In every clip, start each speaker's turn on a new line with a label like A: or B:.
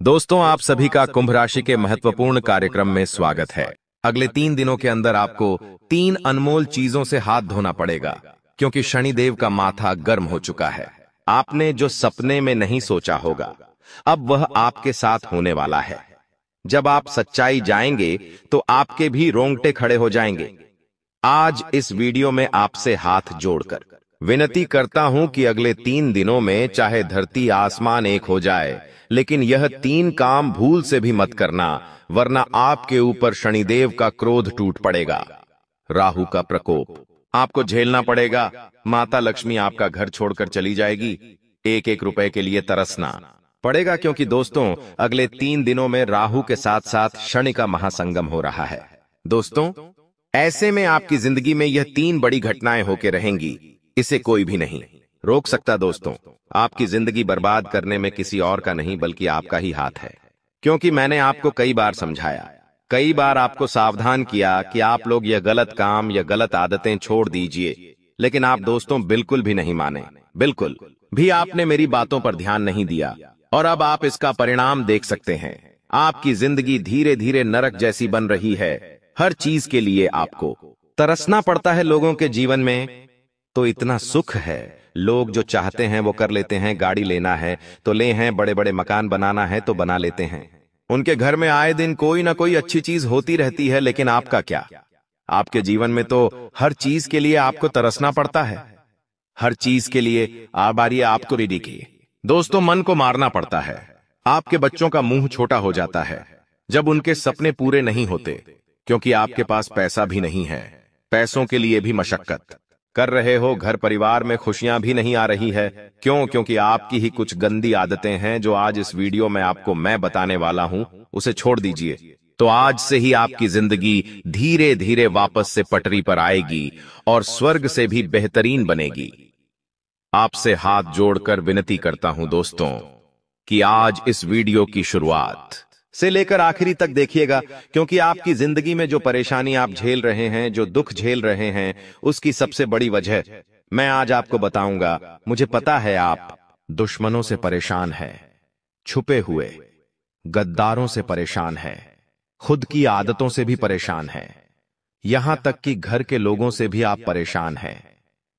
A: दोस्तों, आप सभी का कुंभ राशि के महत्वपूर्ण कार्यक्रम में स्वागत है। अगले 3 दिनों के अंदर आपको 3 अनमोल चीजों से हाथ धोना पड़ेगा, क्योंकि शनिदेव का माथा गर्म हो चुका है। आपने जो सपने में नहीं सोचा होगा, अब वह आपके साथ होने वाला है। जब आप सच्चाई जाएंगे तो आपके भी रोंगटे खड़े हो जाएंगे। आज इस वीडियो में आपसे हाथ जोड़कर विनती करता हूं कि अगले 3 दिनों में चाहे धरती आसमान एक हो जाए, लेकिन यह 3 काम भूल से भी मत करना, वरना आपके ऊपर शनिदेव का क्रोध टूट पड़ेगा। राहु का प्रकोप आपको झेलना पड़ेगा। माता लक्ष्मी आपका घर छोड़कर चली जाएगी। एक एक रुपए के लिए तरसना पड़ेगा, क्योंकि दोस्तों अगले 3 दिनों में राहु के साथ साथ शनि का महासंगम हो रहा है। दोस्तों, ऐसे में आपकी जिंदगी में यह 3 बड़ी घटनाएं होकर रहेंगी। इसे कोई भी नहीं रोक सकता। दोस्तों, आपकी जिंदगी बर्बाद करने में किसी और का नहीं बल्कि आपका ही हाथ है, क्योंकि मैंने आपको कई बार समझाया, कई बार आपको सावधान किया कि आप लोग यह गलत काम या गलत आदतें छोड़ दीजिए, लेकिन आप दोस्तों बिल्कुल भी नहीं माने। बिल्कुल भी आपने मेरी बातों पर ध्यान नहीं दिया, और अब आप इसका परिणाम देख सकते हैं। आपकी जिंदगी धीरे धीरे नरक जैसी बन रही है। हर चीज के लिए आपको तरसना पड़ता है। लोगों के जीवन में तो इतना सुख है, लोग जो चाहते हैं वो कर लेते हैं। गाड़ी लेना है तो ले हैं, बड़े बड़े मकान बनाना है तो बना लेते हैं। उनके घर में आए दिन कोई ना कोई अच्छी चीज होती रहती है, लेकिन आपका क्या? आपके जीवन में तो हर चीज के लिए आपको तरसना पड़ता है। हर चीज के लिए बारी आपको रेडी की। दोस्तों, मन को मारना पड़ता है। आपके बच्चों का मुंह छोटा हो जाता है जब उनके सपने पूरे नहीं होते, क्योंकि आपके पास पैसा भी नहीं है। पैसों के लिए भी मशक्कत कर रहे हो। घर परिवार में खुशियां भी नहीं आ रही है। क्यों? क्योंकि आपकी ही कुछ गंदी आदतें हैं, जो आज इस वीडियो में आपको मैं बताने वाला हूं, उसे छोड़ दीजिए। तो आज से ही आपकी जिंदगी धीरे धीरे वापस से पटरी पर आएगी और स्वर्ग से भी बेहतरीन बनेगी। आपसे हाथ जोड़कर विनती करता हूं दोस्तों कि आज इस वीडियो की शुरुआत से लेकर आखिरी तक देखिएगा, क्योंकि आपकी जिंदगी में जो परेशानी आप झेल रहे हैं, जो दुख झेल रहे हैं, उसकी सबसे बड़ी वजह मैं आज आपको बताऊंगा। मुझे पता है आप दुश्मनों से परेशान हैं, छुपे हुए गद्दारों से परेशान हैं, खुद की आदतों से भी परेशान हैं, यहां तक कि घर के लोगों से भी आप परेशान हैं।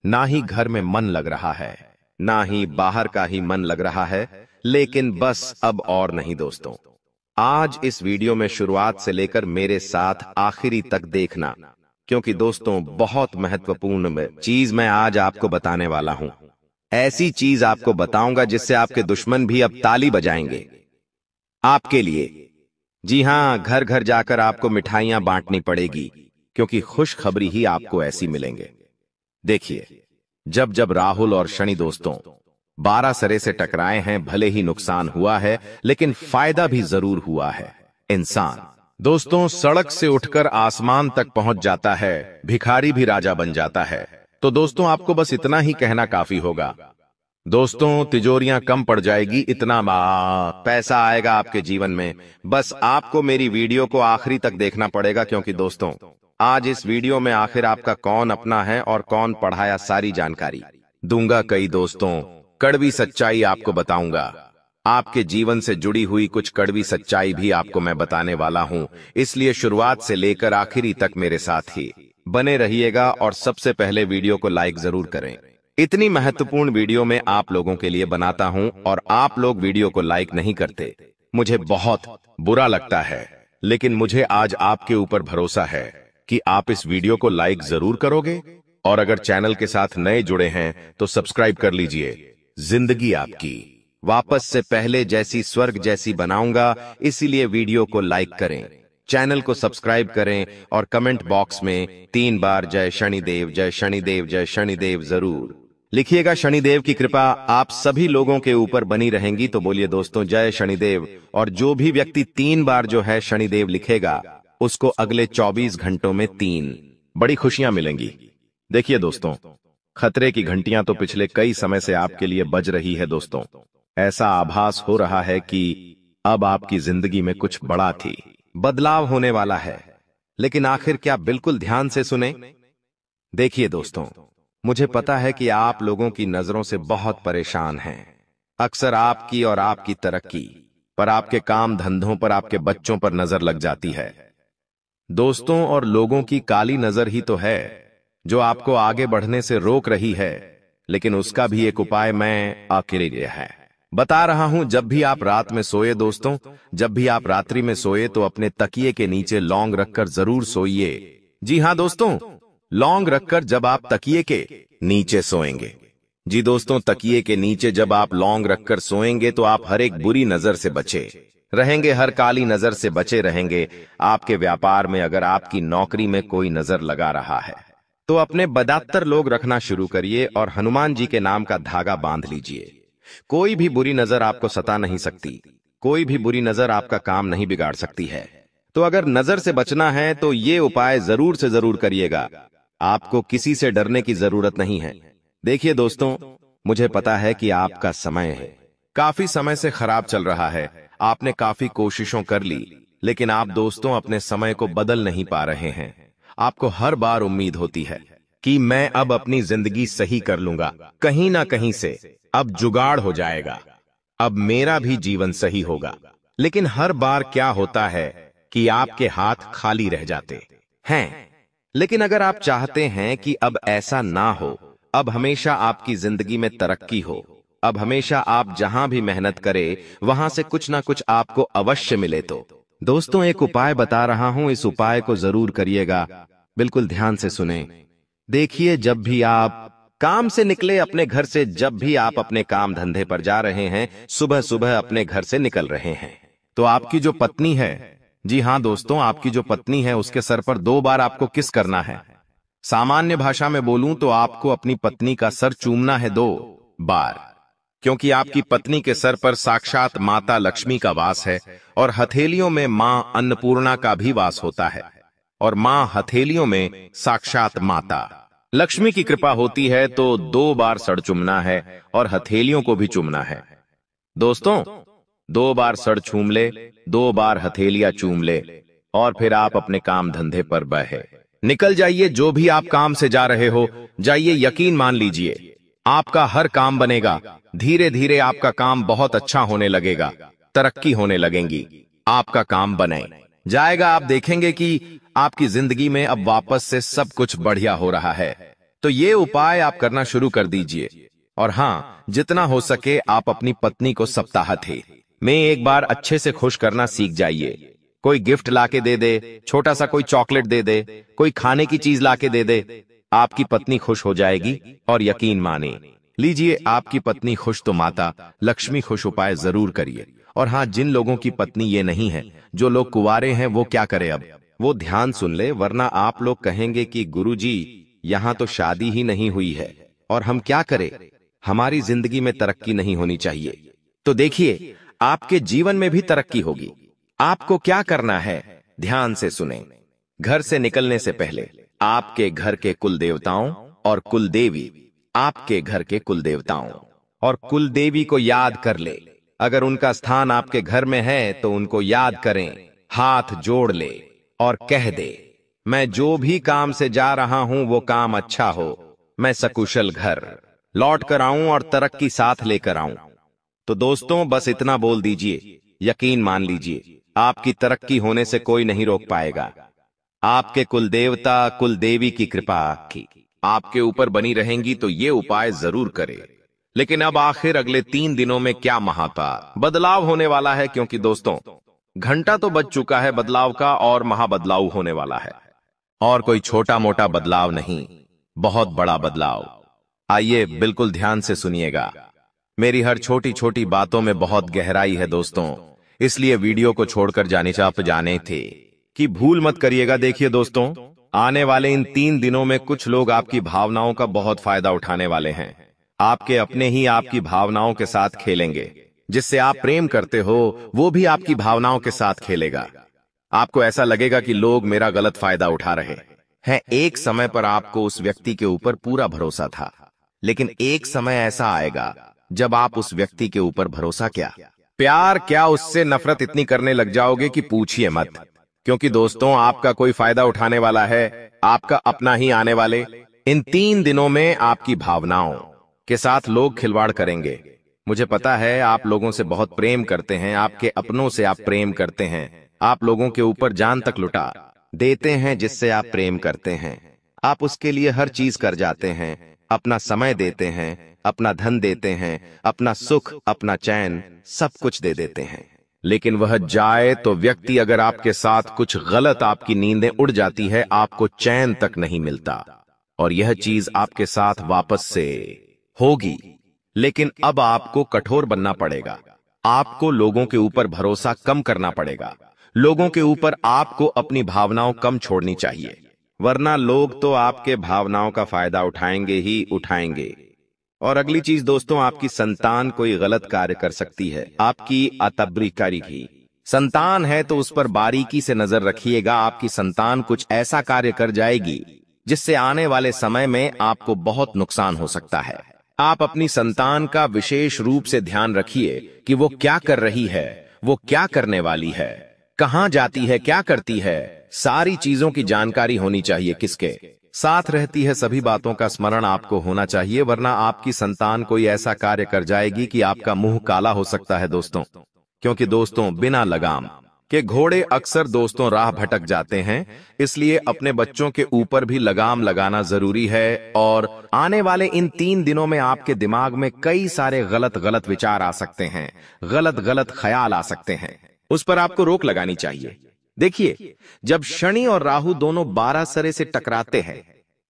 A: ना ही घर में मन लग रहा है, ना ही बाहर का ही मन लग रहा है। लेकिन बस अब और नहीं दोस्तों, आज इस वीडियो में शुरुआत से लेकर मेरे साथ आखिरी तक देखना, क्योंकि दोस्तों बहुत महत्वपूर्ण चीज मैं आज आपको बताने वाला हूं। ऐसी चीज आपको बताऊंगा जिससे आपके दुश्मन भी अब ताली बजाएंगे आपके लिए। जी हां, घर घर जाकर आपको मिठाइयां बांटनी पड़ेगी, क्योंकि खुशखबरी ही आपको ऐसी मिलेंगे। देखिए, जब जब राहुल और शनि दोस्तों 12 सरे से टकराए हैं, भले ही नुकसान हुआ है, लेकिन फायदा भी जरूर हुआ है। इंसान दोस्तों सड़क से उठकर आसमान तक पहुंच जाता है, भिखारी भी राजा बन जाता है। तो दोस्तों आपको बस इतना ही कहना काफी होगा। दोस्तों, तिजोरियां कम पड़ जाएगी, इतना पैसा आएगा आपके जीवन में। बस आपको मेरी वीडियो को आखिरी तक देखना पड़ेगा, क्योंकि दोस्तों आज इस वीडियो में आखिर आपका कौन अपना है और कौन पढ़ाया, सारी जानकारी दूंगा। कई दोस्तों कड़वी सच्चाई आपको बताऊंगा। आपके जीवन से जुड़ी हुई कुछ कड़वी सच्चाई भी आपको मैं बताने वाला हूं, इसलिए शुरुआत से लेकर आखिरी तक मेरे साथ ही बने रहिएगा। और सबसे पहले वीडियो को लाइक जरूर करें। इतनी महत्वपूर्ण वीडियो मैं आप लोगों के लिए बनाता हूं और आप लोग वीडियो को लाइक नहीं करते, मुझे बहुत बुरा लगता है। लेकिन मुझे आज आपके ऊपर भरोसा है कि आप इस वीडियो को लाइक जरूर करोगे, और अगर चैनल के साथ नए जुड़े हैं तो सब्सक्राइब कर लीजिए। जिंदगी आपकी वापस से पहले जैसी स्वर्ग जैसी बनाऊंगा, इसीलिए वीडियो को लाइक करें, चैनल को सब्सक्राइब करें और कमेंट बॉक्स में 3 बार जय शनिदेव, जय शनिदेव, जय शनिदेव जरूर लिखिएगा। शनिदेव की कृपा आप सभी लोगों के ऊपर बनी रहेंगी। तो बोलिए दोस्तों जय शनिदेव। और जो भी व्यक्ति 3 बार जो है शनिदेव लिखेगा, उसको अगले 24 घंटों में 3 बड़ी खुशियां मिलेंगी। देखिए दोस्तों, खतरे की घंटियां तो पिछले कई समय से आपके लिए बज रही है। दोस्तों, ऐसा आभास हो रहा है कि अब आपकी जिंदगी में कुछ बड़ा थी, बदलाव होने वाला है। लेकिन आखिर क्या? बिल्कुल ध्यान से सुने। देखिए दोस्तों, मुझे पता है कि आप लोगों की नजरों से बहुत परेशान हैं। अक्सर आपकी और आपकी तरक्की, पर आपके काम धंधों पर, आपके बच्चों पर नजर लग जाती है। दोस्तों और लोगों की काली नजर ही तो है जो आपको आगे बढ़ने से रोक रही है, लेकिन उसका भी एक उपाय मैं आखिर है बता रहा हूं। जब भी आप रात में सोए दोस्तों, जब भी आप रात्रि में सोए तो अपने तकिए के नीचे लौंग रखकर जरूर सोइए। जी हां दोस्तों, लौंग रखकर जब आप तकिए के नीचे सोएंगे, जी दोस्तों, तकिए के नीचे जब आप लौंग रखकर सोएंगे तो आप हर एक बुरी नजर से बचे रहेंगे, हर काली नजर से बचे रहेंगे। आपके व्यापार में, अगर आपकी नौकरी में कोई नजर लगा रहा है तो अपने बदतर लोग रखना शुरू करिए और हनुमान जी के नाम का धागा बांध लीजिए। कोई भी बुरी नजर आपको सता नहीं सकती, कोई भी बुरी नजर आपका काम नहीं बिगाड़ सकती है। तो अगर नजर से बचना है तो ये उपाय जरूर से जरूर करिएगा। आपको किसी से डरने की जरूरत नहीं है। देखिए दोस्तों, मुझे पता है कि आपका समय है, काफी समय से खराब चल रहा है, आपने काफी कोशिशों कर ली, लेकिन आप दोस्तों अपने समय को बदल नहीं पा रहे हैं। आपको हर बार उम्मीद होती है कि मैं अब अपनी जिंदगी सही कर लूंगा, कहीं ना कहीं से अब जुगाड़ हो जाएगा, अब मेरा भी जीवन सही होगा। लेकिन हर बार क्या होता है कि आपके हाथ खाली रह जाते हैं। लेकिन अगर आप चाहते हैं कि अब ऐसा ना हो, अब हमेशा आपकी जिंदगी में तरक्की हो, अब हमेशा आप जहां भी मेहनत करें वहां से कुछ ना कुछ आपको अवश्य मिले, तो दोस्तों एक उपाय बता रहा हूं, इस उपाय को जरूर करिएगा। बिल्कुल ध्यान से सुने। देखिए, जब भी आप काम से निकले अपने घर से, जब भी आप अपने काम धंधे पर जा रहे हैं, सुबह सुबह अपने घर से निकल रहे हैं, तो आपकी जो पत्नी है, जी हां दोस्तों, आपकी जो पत्नी है उसके सर पर 2 बार आपको किस करना है। सामान्य भाषा में बोलूं तो आपको अपनी पत्नी का सर चूमना है 2 बार, क्योंकि आपकी पत्नी के सर पर साक्षात माता लक्ष्मी का वास है और हथेलियों में मां अन्नपूर्णा का भी वास होता है, और मां हथेलियों में साक्षात माता लक्ष्मी की कृपा होती है। तो 2 बार सर चूमना है और हथेलियों को भी चूमना है। दोस्तों 2 बार सर चूम ले, 2 बार हथेलियां चूम ले, और फिर आप अपने काम धंधे पर बहे निकल जाइए। जो भी आप काम से जा रहे हो, जाइए, यकीन मान लीजिए आपका हर काम बनेगा। धीरे धीरे आपका काम बहुत अच्छा होने लगेगा, तरक्की होने लगेंगी, आपका काम बने जाएगा। आप देखेंगे कि आपकी जिंदगी में अब वापस से सब कुछ बढ़िया हो रहा है। तो ये उपाय आप करना शुरू कर दीजिए। और हाँ, जितना हो सके आप अपनी पत्नी को सप्ताहांत में एक बार अच्छे से खुश करना सीख जाइए। कोई गिफ्ट लाके दे दे, छोटा सा कोई चॉकलेट दे दे, कोई खाने की चीज लाके दे दे, आपकी पत्नी खुश हो जाएगी। और यकीन माने लीजिए, आपकी पत्नी खुश तो माता लक्ष्मी खुश। उपाय जरूर करिए। और हाँ, जिन लोगों की पत्नी ये नहीं है, जो लोग कुंवारे हैं, वो क्या करें अब, वो ध्यान सुन ले, वरना आप लोग कहेंगे कि गुरुजी यहां तो शादी ही नहीं हुई है और हम क्या करें, हमारी जिंदगी में तरक्की नहीं होनी चाहिए। तो देखिए, आपके जीवन में भी तरक्की होगी। आपको क्या करना है, ध्यान से सुने। घर से निकलने से पहले आपके घर के कुल देवताओं और कुल देवी, आपके घर के कुल देवताओं और कुल देवी को याद कर ले। अगर उनका स्थान आपके घर में है तो उनको याद करें, हाथ जोड़ ले और कह दे, मैं जो भी काम से जा रहा हूं वो काम अच्छा हो, मैं सकुशल घर लौट कर आऊं और तरक्की साथ लेकर आऊं। तो दोस्तों बस इतना बोल दीजिए, यकीन मान लीजिए आपकी तरक्की होने से कोई नहीं रोक पाएगा। आपके कुल देवता कुल देवी की कृपा की आपके ऊपर बनी रहेंगी। तो ये उपाय जरूर करें। लेकिन अब आखिर अगले 3 दिनों में क्या महापा बदलाव होने वाला है, क्योंकि दोस्तों घंटा तो बज चुका है बदलाव का, और महाबदलाव होने वाला है। और कोई छोटा मोटा बदलाव नहीं, बहुत बड़ा बदलाव। आइए बिल्कुल ध्यान से सुनिएगा। मेरी हर छोटी छोटी बातों में बहुत गहराई है दोस्तों, इसलिए वीडियो को छोड़कर जाने थे कि भूल मत करिएगा। देखिए दोस्तों, आने वाले इन 3 दिनों में कुछ लोग आपकी भावनाओं का बहुत फायदा उठाने वाले हैं। आपके अपने ही आपकी भावनाओं के साथ खेलेंगे। जिससे आप प्रेम करते हो वो भी आपकी भावनाओं के साथ खेलेगा। आपको ऐसा लगेगा कि लोग मेरा गलत फायदा उठा रहे हैं। एक समय पर आपको उस व्यक्ति के ऊपर पूरा भरोसा था, लेकिन एक समय ऐसा आएगा जब आप उस व्यक्ति के ऊपर भरोसा क्या, प्यार क्या, उससे नफरत इतनी करने लग जाओगे कि पूछिए मत। क्योंकि दोस्तों आपका कोई फायदा उठाने वाला है, आपका अपना ही आने वाले इन 3 दिनों में आपकी भावनाओं के साथ लोग खिलवाड़ करेंगे। मुझे पता है आप लोगों से बहुत प्रेम करते हैं, आपके अपनों से आप प्रेम करते हैं, आप लोगों के ऊपर जान तक लुटा देते हैं जिससे आप प्रेम करते हैं। आप उसके लिए हर चीज कर जाते हैं, अपना समय देते हैं, अपना धन देते हैं, अपना सुख, अपना चैन, सब कुछ दे देते हैं। लेकिन वह जाए तो व्यक्ति अगर आपके साथ कुछ गलत, आपकी नींदें उड़ जाती है, आपको चैन तक नहीं मिलता, और यह चीज आपके साथ वापस से होगी। लेकिन अब आपको कठोर बनना पड़ेगा, आपको लोगों के ऊपर भरोसा कम करना पड़ेगा, लोगों के ऊपर आपको अपनी भावनाओं कम छोड़नी चाहिए, वरना लोग तो आपके भावनाओं का फायदा उठाएंगे ही उठाएंगे। और अगली चीज दोस्तों, आपकी संतान कोई गलत कार्य कर सकती है, आपकी अतबरीकारी की संतान है तो उस पर बारीकी से नजर रखिएगा। आपकी संतान कुछ ऐसा कार्य कर जाएगी जिससे आने वाले समय में आपको बहुत नुकसान हो सकता है। आप अपनी संतान का विशेष रूप से ध्यान रखिए कि वो क्या कर रही है, वो क्या करने वाली है, कहां जाती है, क्या करती है, सारी चीजों की जानकारी होनी चाहिए। किसके साथ रहती है, सभी बातों का स्मरण आपको होना चाहिए, वरना आपकी संतान कोई ऐसा कार्य कर जाएगी कि आपका मुंह काला हो सकता है दोस्तों। क्योंकि दोस्तों, बिना लगाम के घोड़े अक्सर दोस्तों राह भटक जाते हैं, इसलिए अपने बच्चों के ऊपर भी लगाम लगाना जरूरी है। और आने वाले इन 3 दिनों में आपके दिमाग में कई सारे गलत गलत विचार आ सकते हैं, गलत गलत ख्याल आ सकते हैं, उस पर आपको रोक लगानी चाहिए। देखिए, जब शनि और राहु दोनों 12 सरे से टकराते हैं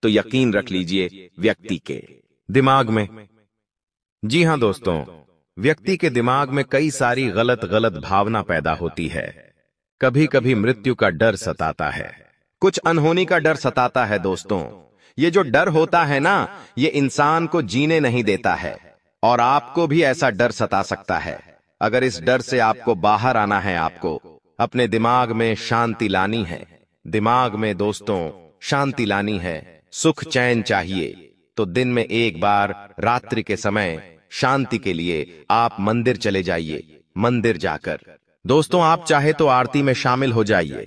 A: तो यकीन रख लीजिए व्यक्ति के दिमाग में, जी हां दोस्तों, व्यक्ति के दिमाग में कई सारी गलत गलत भावना पैदा होती है। कभी कभी मृत्यु का डर सताता है, कुछ अनहोनी का डर सताता है दोस्तों। ये जो डर होता है ना, ये इंसान को जीने नहीं देता है, और आपको भी ऐसा डर सता सकता है। अगर इस डर से आपको बाहर आना है, आपको अपने दिमाग में शांति लानी है, दिमाग में दोस्तों शांति लानी है, सुख चैन चाहिए, तो दिन में एक बार रात्रि के समय शांति के लिए आप मंदिर चले जाइए। मंदिर जाकर दोस्तों आप चाहे तो आरती में शामिल हो जाइए।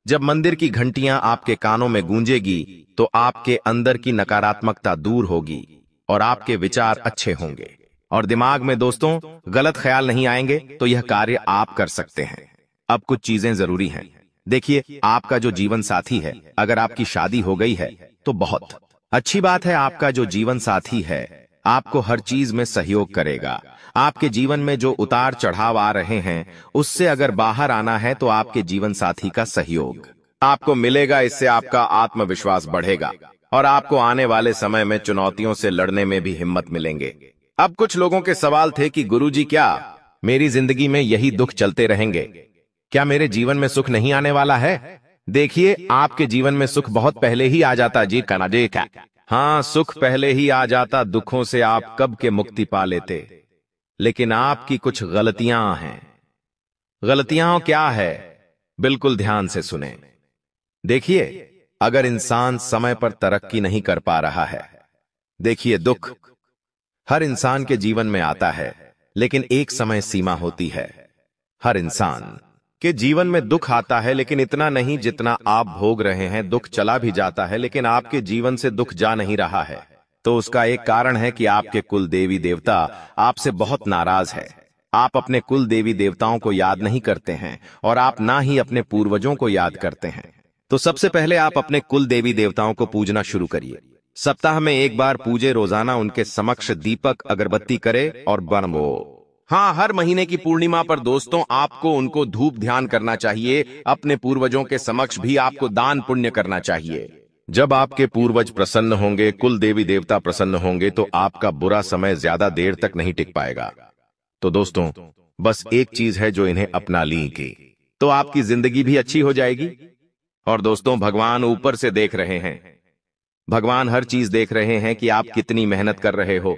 A: जब मंदिर की घंटियां आपके कानों में गूंजेगी तो आपके अंदर की नकारात्मकता दूर होगी और आपके विचार अच्छे होंगे, और दिमाग में दोस्तों गलत ख्याल नहीं आएंगे, तो यह कार्य आप कर सकते हैं। अब कुछ चीजें जरूरी हैं। देखिए, आपका जो जीवन साथी है, अगर आपकी शादी हो गई है तो बहुत अच्छी बात है। आपका जो जीवन साथी है आपको हर चीज में सहयोग करेगा। आपके जीवन में जो उतार चढ़ाव आ रहे हैं, उससे अगर बाहर आना है तो आपके जीवन साथी का सहयोग आपको मिलेगा। इससे आपका आत्मविश्वास बढ़ेगा और आपको आने वाले समय में चुनौतियों से लड़ने में भी हिम्मत मिलेंगे। अब कुछ लोगों के सवाल थे कि गुरुजी, क्या मेरी जिंदगी में यही दुख चलते रहेंगे? क्या मेरे जीवन में सुख नहीं आने वाला है? देखिए, आपके जीवन में सुख बहुत पहले ही आ जाता जी काना जी का। हाँ, सुख पहले ही आ जाता, दुखों से आप कब के मुक्ति पा लेते। लेकिन आपकी कुछ गलतियां हैं। गलतियां क्या है? बिल्कुल ध्यान से सुने। देखिए, अगर इंसान समय पर तरक्की नहीं कर पा रहा है, देखिए, दुख हर इंसान के जीवन में आता है, लेकिन एक समय सीमा होती है। हर इंसान के जीवन में दुख आता है, लेकिन इतना नहीं जितना आप भोग रहे हैं। दुख चला भी जाता है, लेकिन आपके जीवन से दुख जा नहीं रहा है। तो उसका एक कारण है कि आपके कुल देवी देवता आपसे बहुत नाराज है। आप अपने कुल देवी देवताओं को याद नहीं करते हैं और आप ना ही अपने पूर्वजों को याद करते हैं। तो सबसे पहले आप अपने कुल देवी देवताओं को पूजना शुरू करिए। सप्ताह में एक बार पूजे, रोजाना उनके समक्ष दीपक अगरबत्ती करे और बनवो। हाँ, हर महीने की पूर्णिमा पर दोस्तों आपको उनको धूप ध्यान करना चाहिए। अपने पूर्वजों के समक्ष भी आपको दान पुण्य करना चाहिए। जब आपके पूर्वज प्रसन्न होंगे, कुल देवी देवता प्रसन्न होंगे, तो आपका बुरा समय ज्यादा देर तक नहीं टिक पाएगा। तो दोस्तों, बस एक चीज है जो इन्हें अपना लीजिए, तो आपकी जिंदगी भी अच्छी हो जाएगी। और दोस्तों, भगवान ऊपर से देख रहे हैं। भगवान हर चीज देख रहे हैं कि आप कितनी मेहनत कर रहे हो,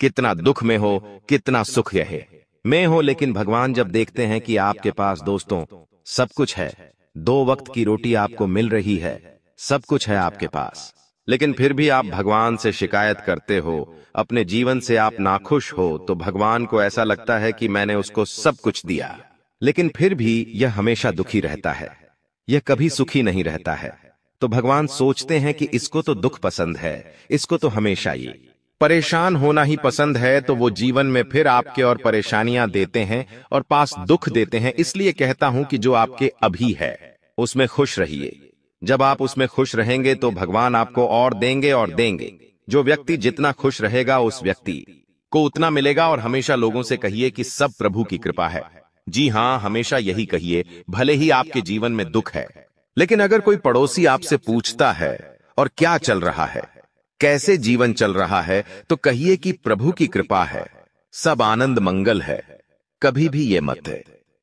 A: कितना दुख में हो, कितना सुख में हो। लेकिन भगवान जब देखते हैं कि आपके पास दोस्तों सब कुछ है, 2 वक्त की रोटी आपको मिल रही है, सब कुछ है आपके पास, लेकिन फिर भी आप भगवान से शिकायत करते हो, अपने जीवन से आप नाखुश हो, तो भगवान को ऐसा लगता है कि मैंने उसको सब कुछ दिया, लेकिन फिर भी यह हमेशा दुखी रहता है, यह कभी सुखी नहीं रहता है। तो भगवान सोचते हैं कि इसको तो दुख पसंद है, इसको तो हमेशा ये परेशान होना ही पसंद है तो वो जीवन में फिर आपके और परेशानियां देते हैं और पास दुख देते हैं। इसलिए कहता हूं कि जो आपके अभी है उसमें खुश रहिए। जब आप उसमें खुश रहेंगे तो भगवान आपको और देंगे और देंगे। जो व्यक्ति जितना खुश रहेगा उस व्यक्ति को उतना मिलेगा। और हमेशा लोगों से कहिए कि सब प्रभु की कृपा है। जी हां, हमेशा यही कहिए, भले ही आपके जीवन में दुख है। लेकिन अगर कोई पड़ोसी आपसे पूछता है और क्या चल रहा है, कैसे जीवन चल रहा है, तो कहिए कि प्रभु की कृपा है, सब आनंद मंगल है। कभी भी ये मत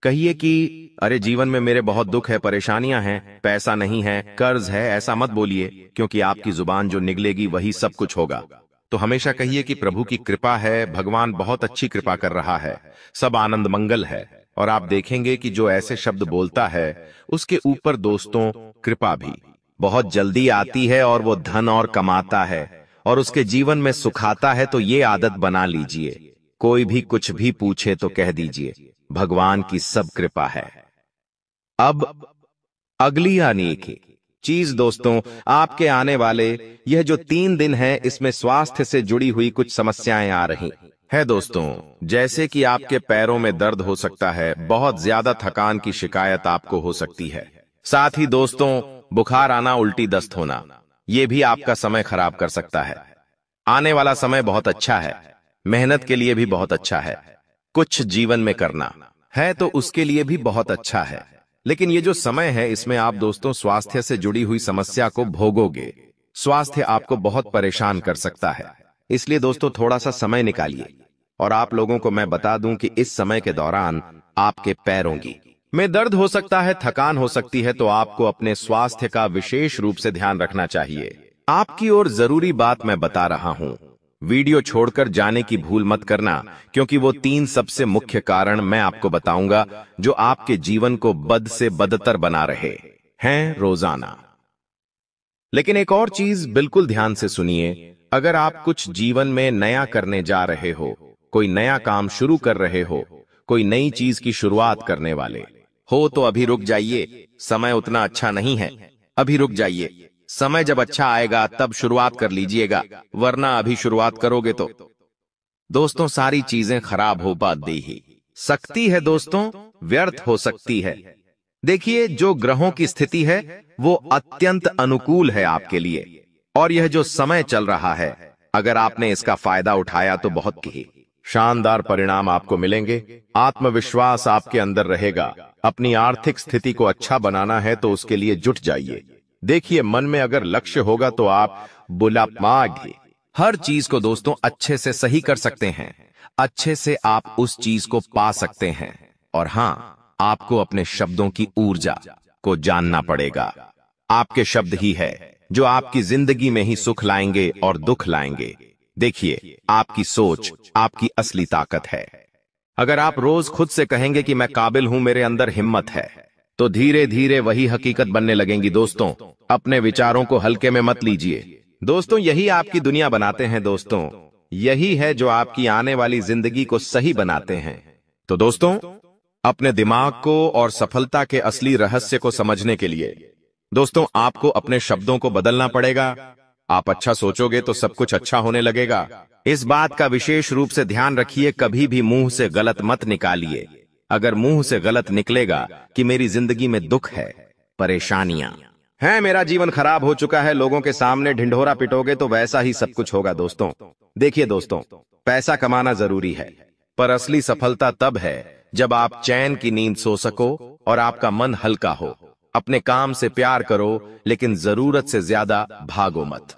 A: कहिए कि अरे जीवन में मेरे बहुत दुख है, परेशानियां हैं, पैसा नहीं है, कर्ज है। ऐसा मत बोलिए, क्योंकि आपकी जुबान जो निकलेगी वही सब कुछ होगा। तो हमेशा कहिए कि प्रभु की कृपा है, भगवान बहुत अच्छी कृपा कर रहा है, सब आनंद मंगल है। और आप देखेंगे कि जो ऐसे शब्द बोलता है उसके ऊपर दोस्तों कृपा भी बहुत जल्दी आती है और वो धन और कमाता है और उसके जीवन में सुखाता है। तो ये आदत बना लीजिए, कोई भी कुछ भी पूछे तो कह दीजिए भगवान की सब कृपा है। अब अगली अनेक चीज दोस्तों, आपके आने वाले यह जो 3 दिन है इसमें स्वास्थ्य से जुड़ी हुई कुछ समस्याएं आ रही है दोस्तों। जैसे कि आपके पैरों में दर्द हो सकता है, बहुत ज्यादा थकान की शिकायत आपको हो सकती है। साथ ही दोस्तों बुखार आना, उल्टी दस्त होना, यह भी आपका समय खराब कर सकता है। आने वाला समय बहुत अच्छा है, मेहनत के लिए भी बहुत अच्छा है, कुछ जीवन में करना है तो उसके लिए भी बहुत अच्छा है। लेकिन ये जो समय है इसमें आप दोस्तों स्वास्थ्य से जुड़ी हुई समस्या को भोगोगे। स्वास्थ्य आपको बहुत परेशान कर सकता है। इसलिए दोस्तों थोड़ा सा समय निकालिए। और आप लोगों को मैं बता दूं कि इस समय के दौरान आपके पैरों में दर्द हो सकता है, थकान हो सकती है, तो आपको अपने स्वास्थ्य का विशेष रूप से ध्यान रखना चाहिए। आपकी ओर जरूरी बात मैं बता रहा हूं, वीडियो छोड़कर जाने की भूल मत करना, क्योंकि वो 3 सबसे मुख्य कारण मैं आपको बताऊंगा जो आपके जीवन को बद से बदतर बना रहे हैं रोजाना। लेकिन एक और चीज बिल्कुल ध्यान से सुनिए, अगर आप कुछ जीवन में नया करने जा रहे हो, कोई नया काम शुरू कर रहे हो, कोई नई चीज की शुरुआत करने वाले हो, तो अभी रुक जाइए। समय उतना अच्छा नहीं है, अभी रुक जाइए। समय जब अच्छा आएगा तब शुरुआत कर लीजिएगा, वरना अभी शुरुआत करोगे तो दोस्तों सारी चीजें खराब हो ही सकती है दोस्तों, व्यर्थ हो सकती है। देखिए जो ग्रहों की स्थिति है वो अत्यंत अनुकूल है आपके लिए, और यह जो समय चल रहा है अगर आपने इसका फायदा उठाया तो बहुत ही शानदार परिणाम आपको मिलेंगे। आत्मविश्वास आपके अंदर रहेगा। अपनी आर्थिक स्थिति को अच्छा बनाना है तो उसके लिए जुट जाइए। देखिए मन में अगर लक्ष्य होगा तो आप बुलामागे हर चीज को दोस्तों अच्छे से सही कर सकते हैं, अच्छे से आप उस चीज को पा सकते हैं। और हां, आपको अपने शब्दों की ऊर्जा को जानना पड़ेगा। आपके शब्द ही है जो आपकी जिंदगी में ही सुख लाएंगे और दुख लाएंगे। देखिए आपकी सोच आपकी असली ताकत है। अगर आप रोज खुद से कहेंगे कि मैं काबिल हूं, मेरे अंदर हिम्मत है, तो धीरे धीरे वही हकीकत बनने लगेंगी। दोस्तों अपने विचारों को हल्के में मत लीजिए। दोस्तों यही आपकी दुनिया बनाते हैं। दोस्तों यही है जो आपकी आने वाली जिंदगी को सही बनाते हैं। तो दोस्तों अपने दिमाग को और सफलता के असली रहस्य को समझने के लिए दोस्तों आपको अपने शब्दों को बदलना पड़ेगा। आप अच्छा सोचोगे तो सब कुछ अच्छा होने लगेगा। इस बात का विशेष रूप से ध्यान रखिए, कभी भी मुंह से गलत मत निकालिए। अगर मुंह से गलत निकलेगा कि मेरी जिंदगी में दुख है, परेशानियां हैं, मेरा जीवन खराब हो चुका है, लोगों के सामने ढिंढोरा पिटोगे तो वैसा ही सब कुछ होगा। दोस्तों देखिए दोस्तों, पैसा कमाना जरूरी है, पर असली सफलता तब है जब आप चैन की नींद सो सको और आपका मन हल्का हो। अपने काम से प्यार करो, लेकिन जरूरत से ज्यादा भागो मत।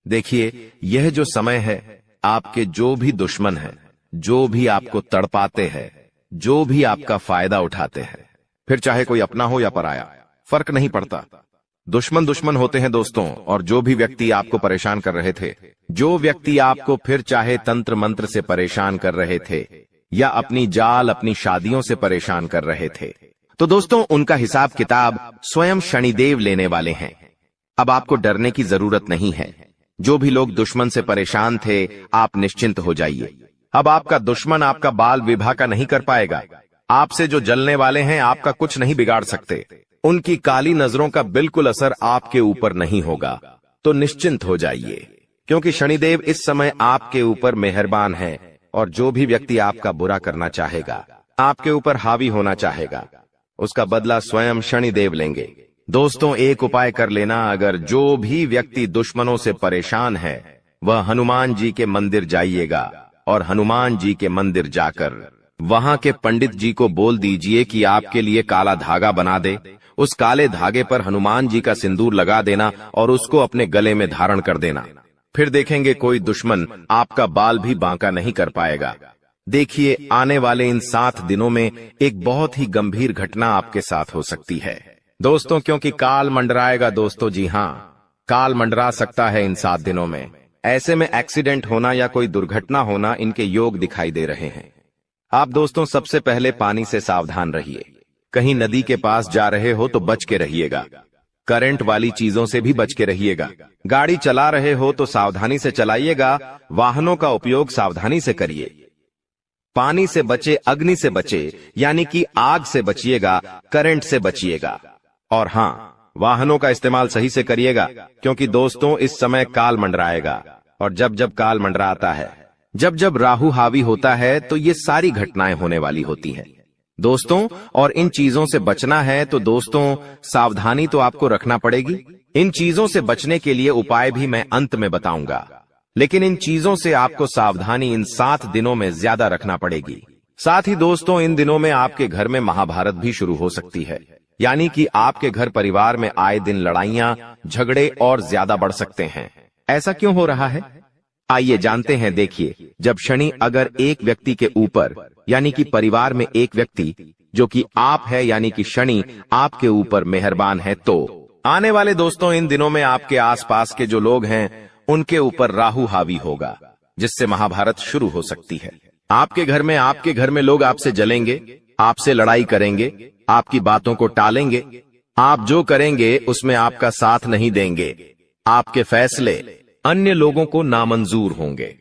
A: देखिए यह जो समय है, आपके जो भी दुश्मन हैं, जो भी आपको तड़पाते हैं, जो भी आपका फायदा उठाते हैं, फिर चाहे कोई अपना हो या पराया, फर्क नहीं पड़ता। दुश्मन दुश्मन होते हैं दोस्तों। और जो भी व्यक्ति आपको परेशान कर रहे थे, जो व्यक्ति आपको फिर चाहे तंत्र मंत्र से परेशान कर रहे थे या अपनी जाल अपनी शादियों से परेशान कर रहे थे, तो दोस्तों उनका हिसाब किताब स्वयं शनिदेव लेने वाले हैं। अब आपको डरने की जरूरत नहीं है। जो भी लोग दुश्मन से परेशान थे, आप निश्चिंत हो जाइए। अब आपका दुश्मन आपका बाल विवाह का नहीं कर पाएगा। आपसे जो जलने वाले हैं आपका कुछ नहीं बिगाड़ सकते। उनकी काली नजरों का बिल्कुल असर आपके ऊपर नहीं होगा। तो निश्चिंत हो जाइए, क्योंकि शनिदेव इस समय आपके ऊपर मेहरबान है और जो भी व्यक्ति आपका बुरा करना चाहेगा, आपके ऊपर हावी होना चाहेगा, उसका बदला स्वयं शनिदेव लेंगे। दोस्तों, एक उपाय कर लेना, अगर जो भी व्यक्ति दुश्मनों से परेशान है वह हनुमान जी के मंदिर जाइएगा और हनुमान जी के मंदिर जाकर वहां के पंडित जी को बोल दीजिए कि आपके लिए काला धागा बना दे। उस काले धागे पर हनुमान जी का सिंदूर लगा देना और उसको अपने गले में धारण कर देना। फिर देखेंगे कोई दुश्मन आपका बाल भी बांका नहीं कर पाएगा। देखिए, आने वाले इन 7 दिनों में एक बहुत ही गंभीर घटना आपके साथ हो सकती है दोस्तों, क्योंकि काल मंडराएगा दोस्तों। जी हां, काल मंडरा सकता है इन 7 दिनों में। ऐसे में एक्सीडेंट होना या कोई दुर्घटना होना इनके योग दिखाई दे रहे हैं। आप दोस्तों सबसे पहले पानी से सावधान रहिए। कहीं नदी के पास जा रहे हो तो बच के रहिएगा। करंट वाली चीजों से भी बच के रहिएगा। गाड़ी चला रहे हो तो सावधानी से चलाइएगा। वाहनों का उपयोग सावधानी से करिए। पानी से बचे, अग्नि से बचे, यानी कि आग से बचिएगा, करंट से बचिएगा। और हां, वाहनों का इस्तेमाल सही से करिएगा, क्योंकि दोस्तों इस समय काल मंडराएगा। और जब जब काल मंडराता है, जब जब राहु हावी होता है, तो ये सारी घटनाएं होने वाली होती हैं दोस्तों। और इन चीजों से बचना है तो दोस्तों सावधानी तो आपको रखना पड़ेगी। इन चीजों से बचने के लिए उपाय भी मैं अंत में बताऊंगा, लेकिन इन चीजों से आपको सावधानी इन 7 दिनों में ज्यादा रखना पड़ेगी। साथ ही दोस्तों इन दिनों में आपके घर में महाभारत भी शुरू हो सकती है, यानी कि आपके घर परिवार में आए दिन लड़ाइयां, झगड़े और ज्यादा बढ़ सकते हैं। ऐसा क्यों हो रहा है, आइए जानते हैं। देखिए, जब शनि अगर एक व्यक्ति के ऊपर, यानी कि परिवार में एक व्यक्ति जो कि आप है, यानी कि शनि आपके ऊपर मेहरबान है, तो आने वाले दोस्तों इन दिनों में आपके आसपास के जो लोग हैं उनके ऊपर राहु हावी होगा, जिससे महाभारत शुरू हो सकती है। आपके घर में लोग आपसे जलेंगे, आपसे लड़ाई करेंगे, आपकी बातों को टालेंगे। आप जो करेंगे उसमें आपका साथ नहीं देंगे। आपके फैसले अन्य लोगों को नामंजूर होंगे।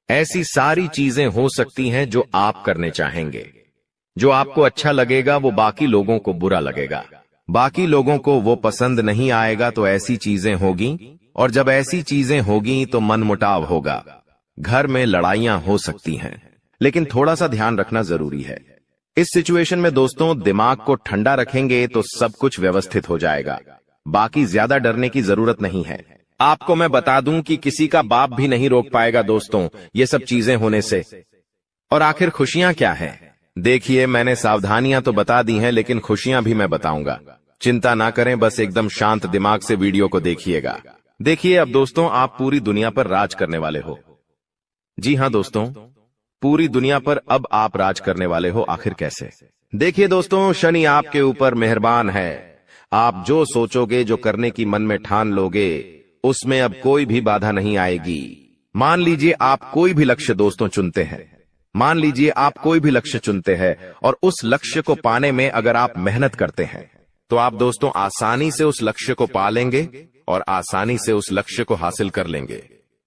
A: ऐसी सारी चीजें हो सकती हैं जो आप करने चाहेंगे। जो आपको अच्छा लगेगा वो बाकी लोगों को बुरा लगेगा, बाकी लोगों को वो पसंद नहीं आएगा, तो ऐसी चीजें होगी। और जब ऐसी चीजें होगी तो मनमुटाव होगा, घर में लड़ाइयां हो सकती हैं। लेकिन थोड़ा सा ध्यान रखना जरूरी है। इस सिचुएशन में दोस्तों दिमाग को ठंडा रखेंगे तो सब कुछ व्यवस्थित हो जाएगा। बाकी ज्यादा डरने की जरूरत नहीं है। आपको मैं बता दूं कि किसी का बाप भी नहीं रोक पाएगा दोस्तों ये सब चीजें होने से। और आखिर खुशियां क्या हैं? देखिए, मैंने सावधानियां तो बता दी हैं, लेकिन खुशियां भी मैं बताऊंगा। चिंता ना करें, बस एकदम शांत दिमाग से वीडियो को देखिएगा। देखिए, अब दोस्तों आप पूरी दुनिया पर राज करने वाले हो। जी हां दोस्तों, पूरी दुनिया पर अब आप राज करने वाले हो। आखिर कैसे? देखिए दोस्तों, शनि आपके ऊपर मेहरबान है। आप जो सोचोगे, जो करने की मन में ठान लोगे, उसमें अब कोई भी बाधा नहीं आएगी। मान लीजिए आप कोई भी लक्ष्य दोस्तों चुनते हैं, मान लीजिए आप कोई भी लक्ष्य चुनते हैं और उस लक्ष्य को पाने में अगर आप मेहनत करते हैं तो आप दोस्तों आसानी से उस लक्ष्य को पा लेंगे और आसानी से उस लक्ष्य को हासिल कर लेंगे।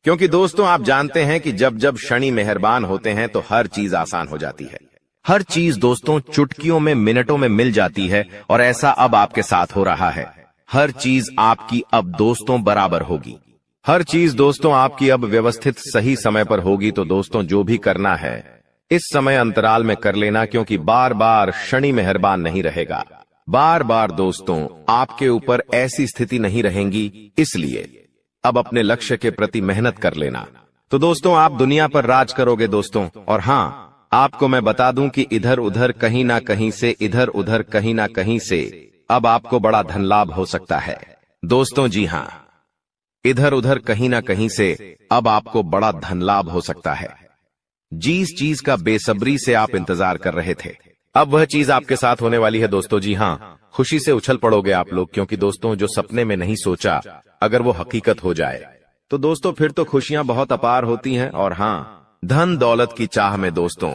A: क्योंकि दोस्तों आप जानते हैं कि जब जब शनि मेहरबान होते हैं तो हर चीज आसान हो जाती है। हर चीज दोस्तों चुटकियों में, मिनटों में मिल जाती है। और ऐसा अब आपके साथ हो रहा है। हर चीज आपकी अब दोस्तों बराबर होगी। हर चीज दोस्तों आपकी अब व्यवस्थित सही समय पर होगी। तो दोस्तों जो भी करना है इस समय अंतराल में कर लेना, क्योंकि बार बार शनि मेहरबान नहीं रहेगा। बार बार दोस्तों आपके ऊपर ऐसी स्थिति नहीं रहेंगी। इसलिए अब अपने लक्ष्य के प्रति मेहनत कर लेना। तो दोस्तों आप दुनिया पर राज करोगे दोस्तों। और हां, आपको मैं बता दूं कि इधर उधर कहीं ना कहीं से, इधर उधर कहीं ना कहीं से अब आपको बड़ा धन लाभ हो सकता है दोस्तों। जी हां, इधर उधर कहीं ना कहीं से अब आपको बड़ा धन लाभ हो सकता है। जिस चीज का बेसब्री से आप इंतजार कर रहे थे, अब वह चीज आपके साथ होने वाली है दोस्तों। जी हां, खुशी से उछल पड़ोगे आप लोग, क्योंकि दोस्तों जो सपने में नहीं सोचा अगर वो हकीकत हो जाए तो दोस्तों फिर तो खुशियां बहुत अपार होती हैं। और हां, धन दौलत की चाह में दोस्तों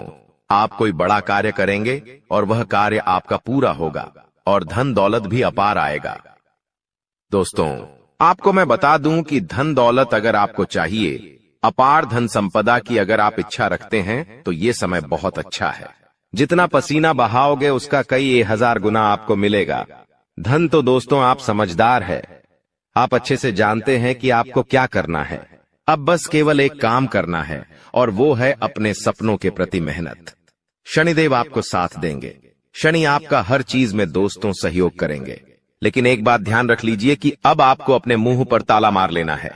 A: आप कोई बड़ा कार्य करेंगे और वह कार्य आपका पूरा होगा और धन दौलत भी अपार आएगा। दोस्तों आपको मैं बता दूं कि धन दौलत अगर आपको चाहिए, अपार धन संपदा की अगर आप इच्छा रखते हैं, तो ये समय बहुत अच्छा है। जितना पसीना बहाओगे उसका कई 1000 गुना आपको मिलेगा। धन तो दोस्तों आप समझदार है, आप अच्छे से जानते हैं कि आपको क्या करना है। अब बस केवल एक काम करना है और वो है अपने सपनों के प्रति मेहनत। शनिदेव आपको साथ देंगे। शनि आपका हर चीज में दोस्तों सहयोग करेंगे। लेकिन एक बात ध्यान रख लीजिए कि अब आपको अपने मुंह पर ताला मार लेना है।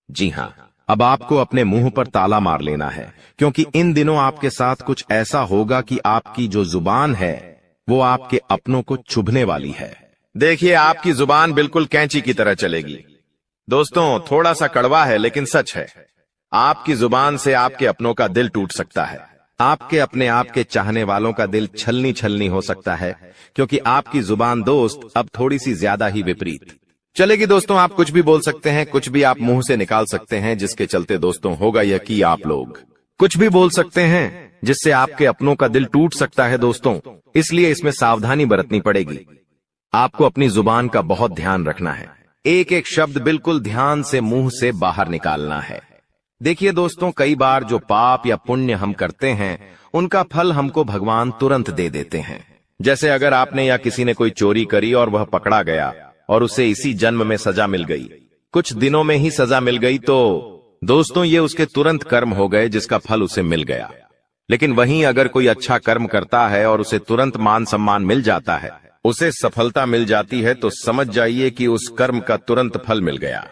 A: जी हां, अब आपको अपने मुंह पर ताला मार लेना है, क्योंकि इन दिनों आपके साथ कुछ ऐसा होगा कि आपकी जो जुबान है वो आपके अपनों को चुभने वाली है। देखिए, आपकी जुबान बिल्कुल कैंची की तरह चलेगी। दोस्तों, थोड़ा सा कड़वा है लेकिन सच है। आपकी जुबान से आपके अपनों का दिल टूट सकता है। आपके अपने आप के चाहने वालों का दिल छलनी छलनी हो सकता है, क्योंकि आपकी जुबान दोस्त अब थोड़ी सी ज्यादा ही विपरीत चलेगी। दोस्तों, आप कुछ भी बोल सकते हैं, कुछ भी आप मुंह से निकाल सकते हैं, जिसके चलते दोस्तों होगा यह कि आप लोग कुछ भी बोल सकते हैं जिससे आपके अपनों का दिल टूट सकता है दोस्तों। इसलिए इसमें सावधानी बरतनी पड़ेगी। आपको अपनी जुबान का बहुत ध्यान रखना है। एक एक शब्द बिल्कुल ध्यान से मुंह से बाहर निकालना है। देखिए दोस्तों, कई बार जो पाप या पुण्य हम करते हैं उनका फल हमको भगवान तुरंत दे देते हैं। जैसे अगर आपने या किसी ने कोई चोरी करी और वह पकड़ा गया और उसे इसी जन्म में सजा मिल गई, कुछ दिनों में ही सजा मिल गई, तो दोस्तों ये उसके तुरंत कर्म हो गए जिसका फल उसे मिल गया। लेकिन वहीं अगर कोई अच्छा कर्म करता है और उसे तुरंत मान सम्मान मिल जाता है, उसे सफलता मिल जाती है, तो समझ जाइए कि उस कर्म का तुरंत फल मिल गया।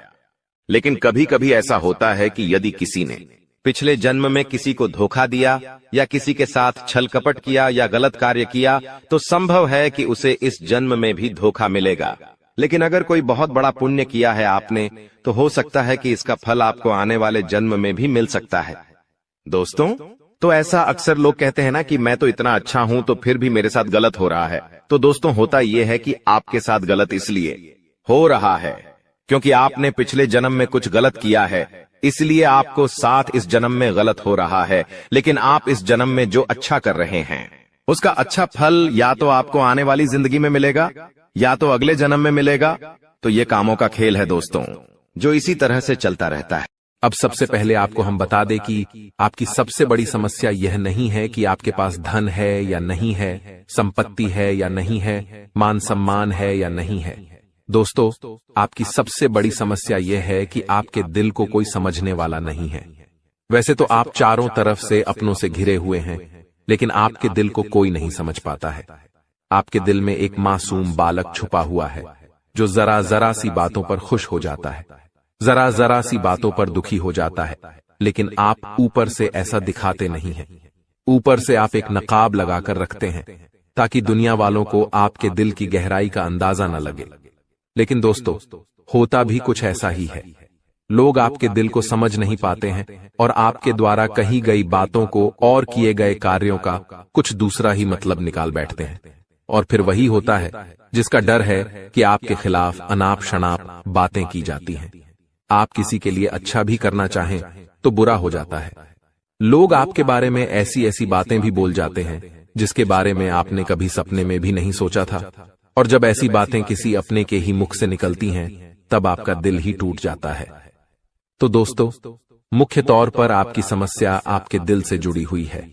A: लेकिन कभी कभी ऐसा होता है कि यदि किसी ने पिछले जन्म में किसी को धोखा दिया या किसी के साथ छल कपट किया या गलत कार्य किया, तो संभव है कि उसे इस जन्म में भी धोखा मिलेगा। लेकिन अगर कोई बहुत बड़ा पुण्य किया है आपने, तो हो सकता है कि इसका फल आपको आने वाले जन्म में भी मिल सकता है। दोस्तों, तो ऐसा अक्सर लोग कहते हैं ना कि मैं तो इतना अच्छा हूं तो फिर भी मेरे साथ गलत हो रहा है। तो दोस्तों, होता यह है कि आपके साथ गलत इसलिए हो रहा है क्योंकि आपने पिछले जन्म में कुछ गलत किया है, इसलिए आपको साथ इस जन्म में गलत हो रहा है। लेकिन आप इस जन्म में जो अच्छा कर रहे हैं उसका अच्छा फल या तो आपको आने वाली जिंदगी में मिलेगा या तो अगले जन्म में मिलेगा। तो ये कामों का खेल है दोस्तों, जो इसी तरह से चलता रहता है।
B: अब सबसे पहले आपको हम बता दें कि आपकी सबसे बड़ी समस्या यह नहीं है कि आपके पास धन है या नहीं है, संपत्ति है या नहीं है, मान सम्मान है या नहीं है। दोस्तों, आपकी सबसे बड़ी समस्या यह है कि आपके दिल को कोई समझने वाला नहीं है। वैसे तो आप चारों तरफ से अपनों से घिरे हुए हैं, लेकिन आपके दिल को कोई नहीं समझ पाता है। आपके दिल में एक मासूम बालक छुपा हुआ है जो जरा जरा सी बातों पर खुश हो जाता है, जरा जरा सी बातों पर दुखी हो जाता है। लेकिन आप ऊपर से ऐसा दिखाते नहीं हैं। ऊपर से आप एक नकाब लगाकर रखते हैं ताकि दुनिया वालों को आपके दिल की गहराई का अंदाजा न लगे। लेकिन दोस्तों, होता भी कुछ ऐसा ही है। लोग आपके दिल को समझ नहीं पाते हैं और आपके द्वारा कही गई बातों को और किए गए कार्यों का कुछ दूसरा ही मतलब निकाल बैठते हैं। और फिर वही होता है जिसका डर है कि आपके खिलाफ अनाप शनाप बातें की जाती हैं। आप किसी के लिए अच्छा भी करना चाहें तो बुरा हो जाता है। लोग आपके बारे में ऐसी ऐसी बातें भी बोल जाते हैं जिसके बारे में आपने कभी सपने में भी नहीं सोचा था। और जब ऐसी बातें किसी अपने के ही मुख से निकलती हैं, तब आपका दिल ही टूट जाता है। तो दोस्तों, मुख्य तौर पर आपकी समस्या आपके दिल से जुड़ी हुई है।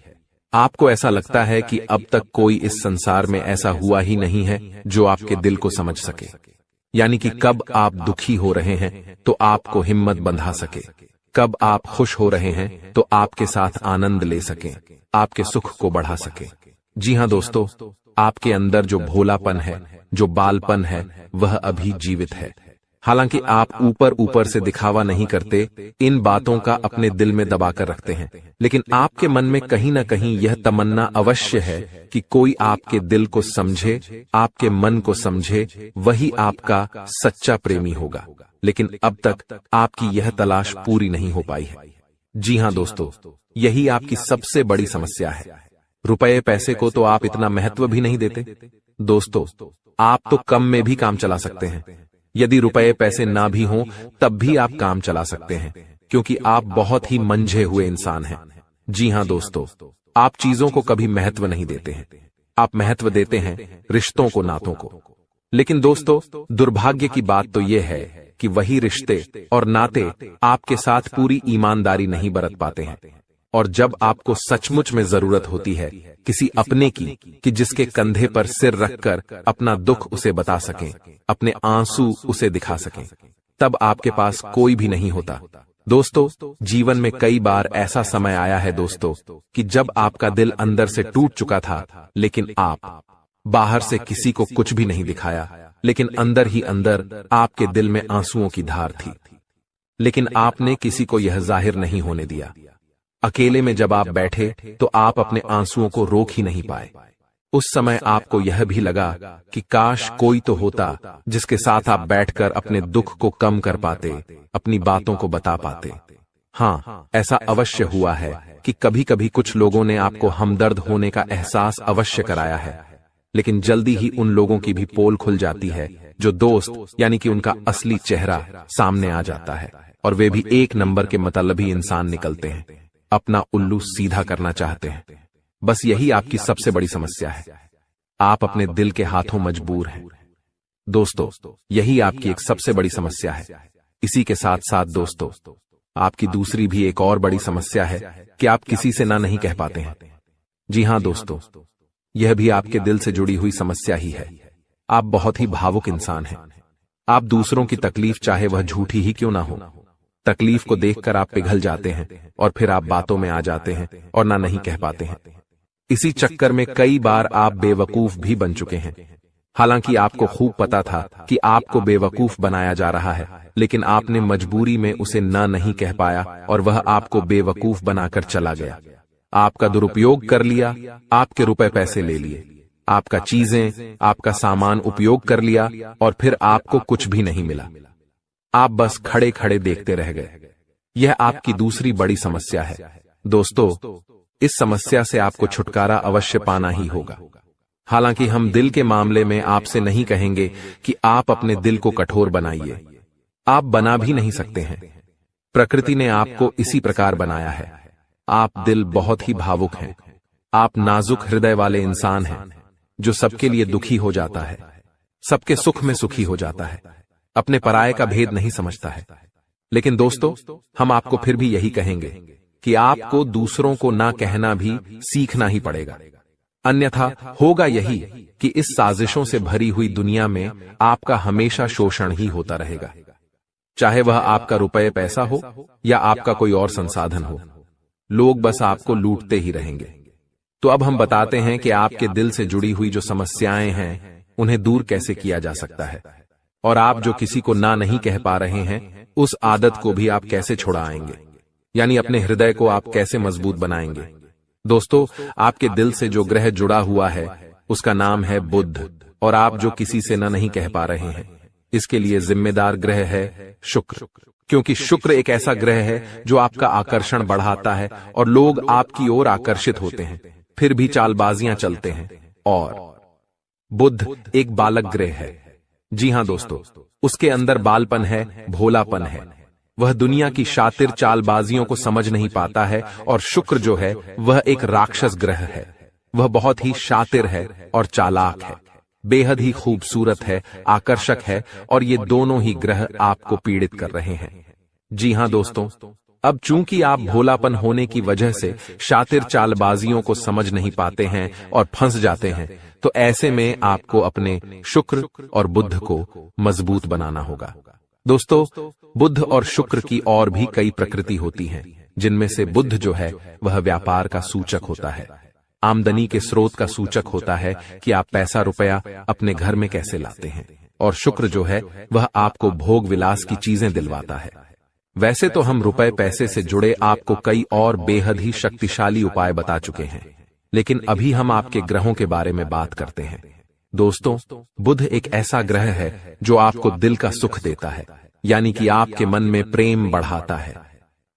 B: आपको ऐसा लगता है कि अब तक कोई इस संसार में ऐसा हुआ ही नहीं है जो आपके दिल को समझ सके। यानी कि कब आप दुखी हो रहे हैं तो आपको हिम्मत बंधा सके, कब आप खुश हो रहे हैं तो आपके साथ आनंद ले सके, आपके सुख को बढ़ा सके। जी हां दोस्तों, आपके अंदर जो भोलापन है, जो बालपन है, वह अभी जीवित है। हालांकि आप ऊपर ऊपर से दिखावा नहीं करते, इन बातों का अपने दिल में दबाकर रखते हैं, लेकिन आपके मन में कहीं ना कहीं यह तमन्ना अवश्य है कि कोई आपके दिल को समझे, आपके मन को समझे, वही आपका सच्चा प्रेमी होगा। लेकिन अब तक आपकी यह तलाश पूरी नहीं हो पाई है। जी हां दोस्तों, यही आपकी सबसे बड़ी समस्या है। रुपए पैसे को तो आप इतना महत्व भी नहीं देते। दोस्तों, आप तो कम में भी काम चला सकते हैं। यदि रुपए पैसे ना भी हों तब भी आप काम चला सकते हैं, क्योंकि आप बहुत ही मंझे हुए इंसान हैं। जी हां दोस्तों, आप चीजों को कभी महत्व नहीं देते हैं। आप महत्व देते हैं रिश्तों को, नातों को। लेकिन दोस्तों, दुर्भाग्य की बात तो यह है कि वही रिश्ते और नाते आपके साथ पूरी ईमानदारी नहीं बरत पाते हैं। और जब आपको सचमुच में जरूरत होती है किसी अपने की, कि जिसके कंधे पर सिर रखकर अपना दुख उसे बता सकें, अपने आंसू उसे दिखा सकें, तब आपके पास कोई भी नहीं होता। दोस्तों, जीवन में कई बार ऐसा समय आया है दोस्तों कि जब आपका दिल अंदर से टूट चुका था, लेकिन आप बाहर से किसी को कुछ भी नहीं दिखाया, लेकिन अंदर ही अंदर आपके दिल में आंसुओं की धार थी, लेकिन आपने किसी को यह जाहिर नहीं होने दिया। अकेले में जब आप बैठे तो आप अपने आंसुओं को रोक ही नहीं पाए। उस समय आपको यह भी लगा कि काश कोई तो होता जिसके साथ आप बैठकर अपने दुख को कम कर पाते, अपनी बातों को बता पाते। हाँ, ऐसा अवश्य हुआ है कि कभी कभी कुछ लोगों ने आपको हमदर्द होने का एहसास अवश्य कराया है, लेकिन जल्दी ही उन लोगों की भी पोल खुल जाती है जो दोस्त यानी कि उनका असली चेहरा सामने आ जाता है, और वे भी एक नंबर के मतलबी इंसान निकलते हैं, अपना उल्लू सीधा करना चाहते हैं। बस यही आपकी सबसे बड़ी समस्या है, आप अपने दिल के हाथों मजबूर हैं। दोस्तों, यही आपकी एक सबसे बड़ी समस्या है। इसी के साथ साथ दोस्तों, आपकी दूसरी भी एक और बड़ी समस्या है कि आप किसी से ना नहीं कह पाते हैं। जी हां दोस्तों, यह भी आपके दिल से जुड़ी हुई समस्या ही है। आप बहुत ही भावुक इंसान हैं। आप दूसरों की तकलीफ चाहे वह झूठी ही क्यों ना हो, तकलीफ को देखकर आप पिघल जाते हैं और फिर आप बातों में आ जाते हैं और ना नहीं कह पाते हैं। इसी चक्कर में कई बार आप बेवकूफ भी बन चुके हैं। हालांकि आपको खूब पता था कि आपको बेवकूफ बनाया जा रहा है, लेकिन आपने मजबूरी में उसे ना नहीं कह पाया और वह आपको बेवकूफ बनाकर चला गया। आपका दुरुपयोग कर लिया, आपके रुपए पैसे ले लिए, आपका चीजें, आपका सामान उपयोग कर लिया और फिर आपको कुछ भी नहीं मिला। आप बस खड़े खड़े देखते रह गए। यह आपकी दूसरी बड़ी समस्या है। दोस्तों, इस समस्या से आपको छुटकारा अवश्य पाना ही होगा। हालांकि हम दिल के मामले में आपसे नहीं कहेंगे कि आप अपने दिल को कठोर बनाइए, आप बना भी नहीं सकते हैं। प्रकृति ने आपको इसी प्रकार बनाया है। आप दिल बहुत ही भावुक हैं। आप नाजुक हृदय वाले इंसान हैं जो सबके लिए दुखी हो जाता है, सबके सुख में सुखी हो जाता है, अपने पराये का भेद नहीं समझता है। लेकिन दोस्तों, हम आपको फिर भी यही कहेंगे कि आपको दूसरों को ना कहना भी सीखना ही पड़ेगा। अन्यथा होगा यही कि इस साजिशों से भरी हुई दुनिया में आपका हमेशा शोषण ही होता रहेगा, चाहे वह आपका रुपये पैसा हो या आपका कोई और संसाधन हो। लोग बस आपको लूटते ही रहेंगे। तो अब हम बताते हैं कि आपके दिल से जुड़ी हुई जो समस्याएं हैं उन्हें दूर कैसे किया जा सकता है, और आप जो किसी को ना नहीं कह पा रहे हैं उस आदत को भी आप कैसे छुड़ाएंगे, यानी अपने हृदय को आप कैसे मजबूत बनाएंगे। दोस्तों, आपके दिल से जो ग्रह जुड़ा हुआ है उसका नाम है बुध, और आप जो किसी से ना नहीं कह पा रहे हैं इसके लिए जिम्मेदार ग्रह है शुक्र, क्योंकि शुक्र एक ऐसा ग्रह है जो आपका आकर्षण बढ़ाता है और लोग आपकी ओर आकर्षित होते हैं, फिर भी चालबाजियां चलते हैं। और बुध एक बालक ग्रह है। जी हां दोस्तों, उसके अंदर बालपन है, भोलापन है। वह दुनिया की शातिर चालबाजियों को समझ नहीं पाता है, और शुक्र जो है वह एक राक्षस ग्रह है। वह बहुत ही शातिर है और चालाक है, बेहद ही खूबसूरत है, आकर्षक है, और ये दोनों ही ग्रह आपको पीड़ित कर रहे हैं। जी हां दोस्तों, अब चूंकि आप भोलापन होने की वजह से शातिर चालबाजियों को समझ नहीं पाते हैं और फंस जाते हैं, तो ऐसे में आपको अपने शुक्र और बुध को मजबूत बनाना होगा। दोस्तों, बुध और शुक्र की और भी कई प्रकृति होती हैं, जिनमें से बुध जो है वह व्यापार का सूचक होता है, आमदनी के स्रोत का सूचक होता है कि आप पैसा रुपया अपने घर में कैसे लाते हैं, और शुक्र जो है वह आपको भोग विलास की चीजें दिलवाता है। वैसे तो हम रुपए पैसे से जुड़े आपको कई और बेहद ही शक्तिशाली उपाय बता चुके हैं, लेकिन अभी हम आपके ग्रहों के बारे में बात करते हैं। दोस्तों, बुध एक ऐसा ग्रह है जो आपको दिल का सुख देता है, यानी कि आपके मन में प्रेम बढ़ाता है,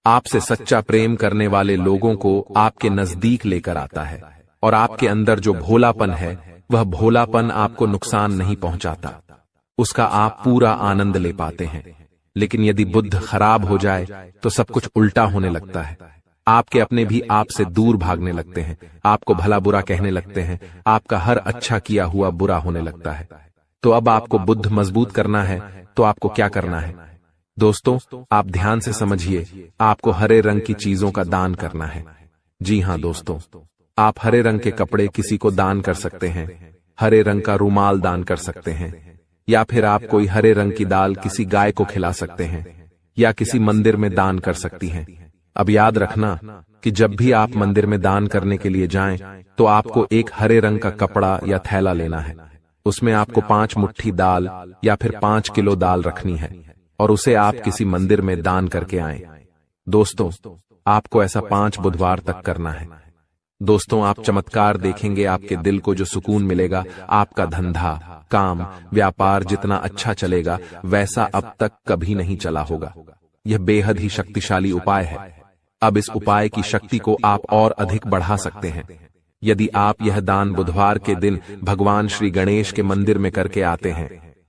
B: आपसे सच्चा प्रेम करने वाले लोगों को आपके नजदीक लेकर आता है, और आपके अंदर जो भोलापन है वह भोलापन आपको नुकसान नहीं पहुंचाता, उसका आप पूरा आनंद ले पाते हैं। लेकिन यदि बुध खराब हो जाए तो सब कुछ उल्टा होने लगता है। आपके अपने भी आपसे दूर भागने लगते हैं, आपको भला बुरा कहने लगते हैं, आपका हर अच्छा किया हुआ बुरा होने लगता है। तो अब आपको बुध मजबूत करना है तो आपको क्या करना है? दोस्तों, आप ध्यान से समझिए, आपको हरे रंग की चीजों का दान करना है। जी हां दोस्तों, आप हरे रंग के कपड़े किसी को दान कर सकते हैं, हरे रंग का रूमाल दान कर सकते हैं, या फिर आप कोई हरे रंग की दाल किसी गाय को खिला सकते हैं, या किसी मंदिर में दान कर सकती हैं। अब याद रखना कि जब भी आप मंदिर में दान करने के लिए जाएं, तो आपको एक हरे रंग का कपड़ा या थैला लेना है। उसमें आपको 5 मुट्ठी दाल या फिर 5 किलो दाल रखनी है और उसे आप किसी मंदिर में दान करके आएं। दोस्तों, आपको ऐसा 5 बुधवार तक करना है। दोस्तों, आप चमत्कार देखेंगे। आपके दिल को जो सुकून मिलेगा, आपका धंधा, काम, व्यापार जितना अच्छा चलेगा वैसा अब तक कभी नहीं चला होगा। यह बेहद ही शक्तिशाली उपाय है। अब इस उपाय की शक्ति को आप और अधिक बढ़ा सकते हैं यदि आप यह दान बुधवार के दिन भगवान श्री गणेश के मंदिर में करके आते हैं।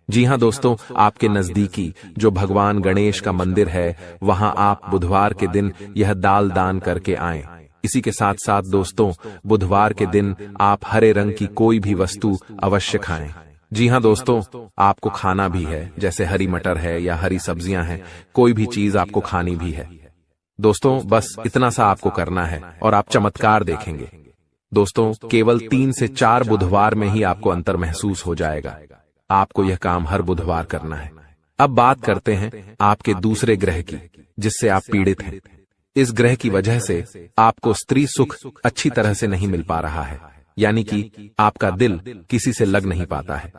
B: जी हां दोस्तों, आपके नजदीकी जो भगवान गणेश का मंदिर है, वहां आप बुधवार के दिन यह दाल दान करके आएं। इसी के साथ साथ दोस्तों, बुधवार के दिन आप हरे रंग की कोई भी वस्तु अवश्य खाएं। जी हां दोस्तों, आपको खाना भी है, जैसे हरी मटर है या हरी सब्जियां हैं, कोई भी चीज आपको खानी भी है। दोस्तों, बस इतना सा आपको करना है और आप चमत्कार देखेंगे। दोस्तों, केवल 3 से 4 बुधवार में ही आपको अंतर महसूस हो जाएगा। आपको यह काम हर बुधवार करना है। अब बात करते हैं आपके दूसरे ग्रह की, जिससे आप पीड़ित हैं। इस ग्रह की वजह से आपको स्त्री सुख अच्छी तरह से नहीं मिल पा रहा है, यानी कि आपका दिल किसी से लग नहीं पाता है।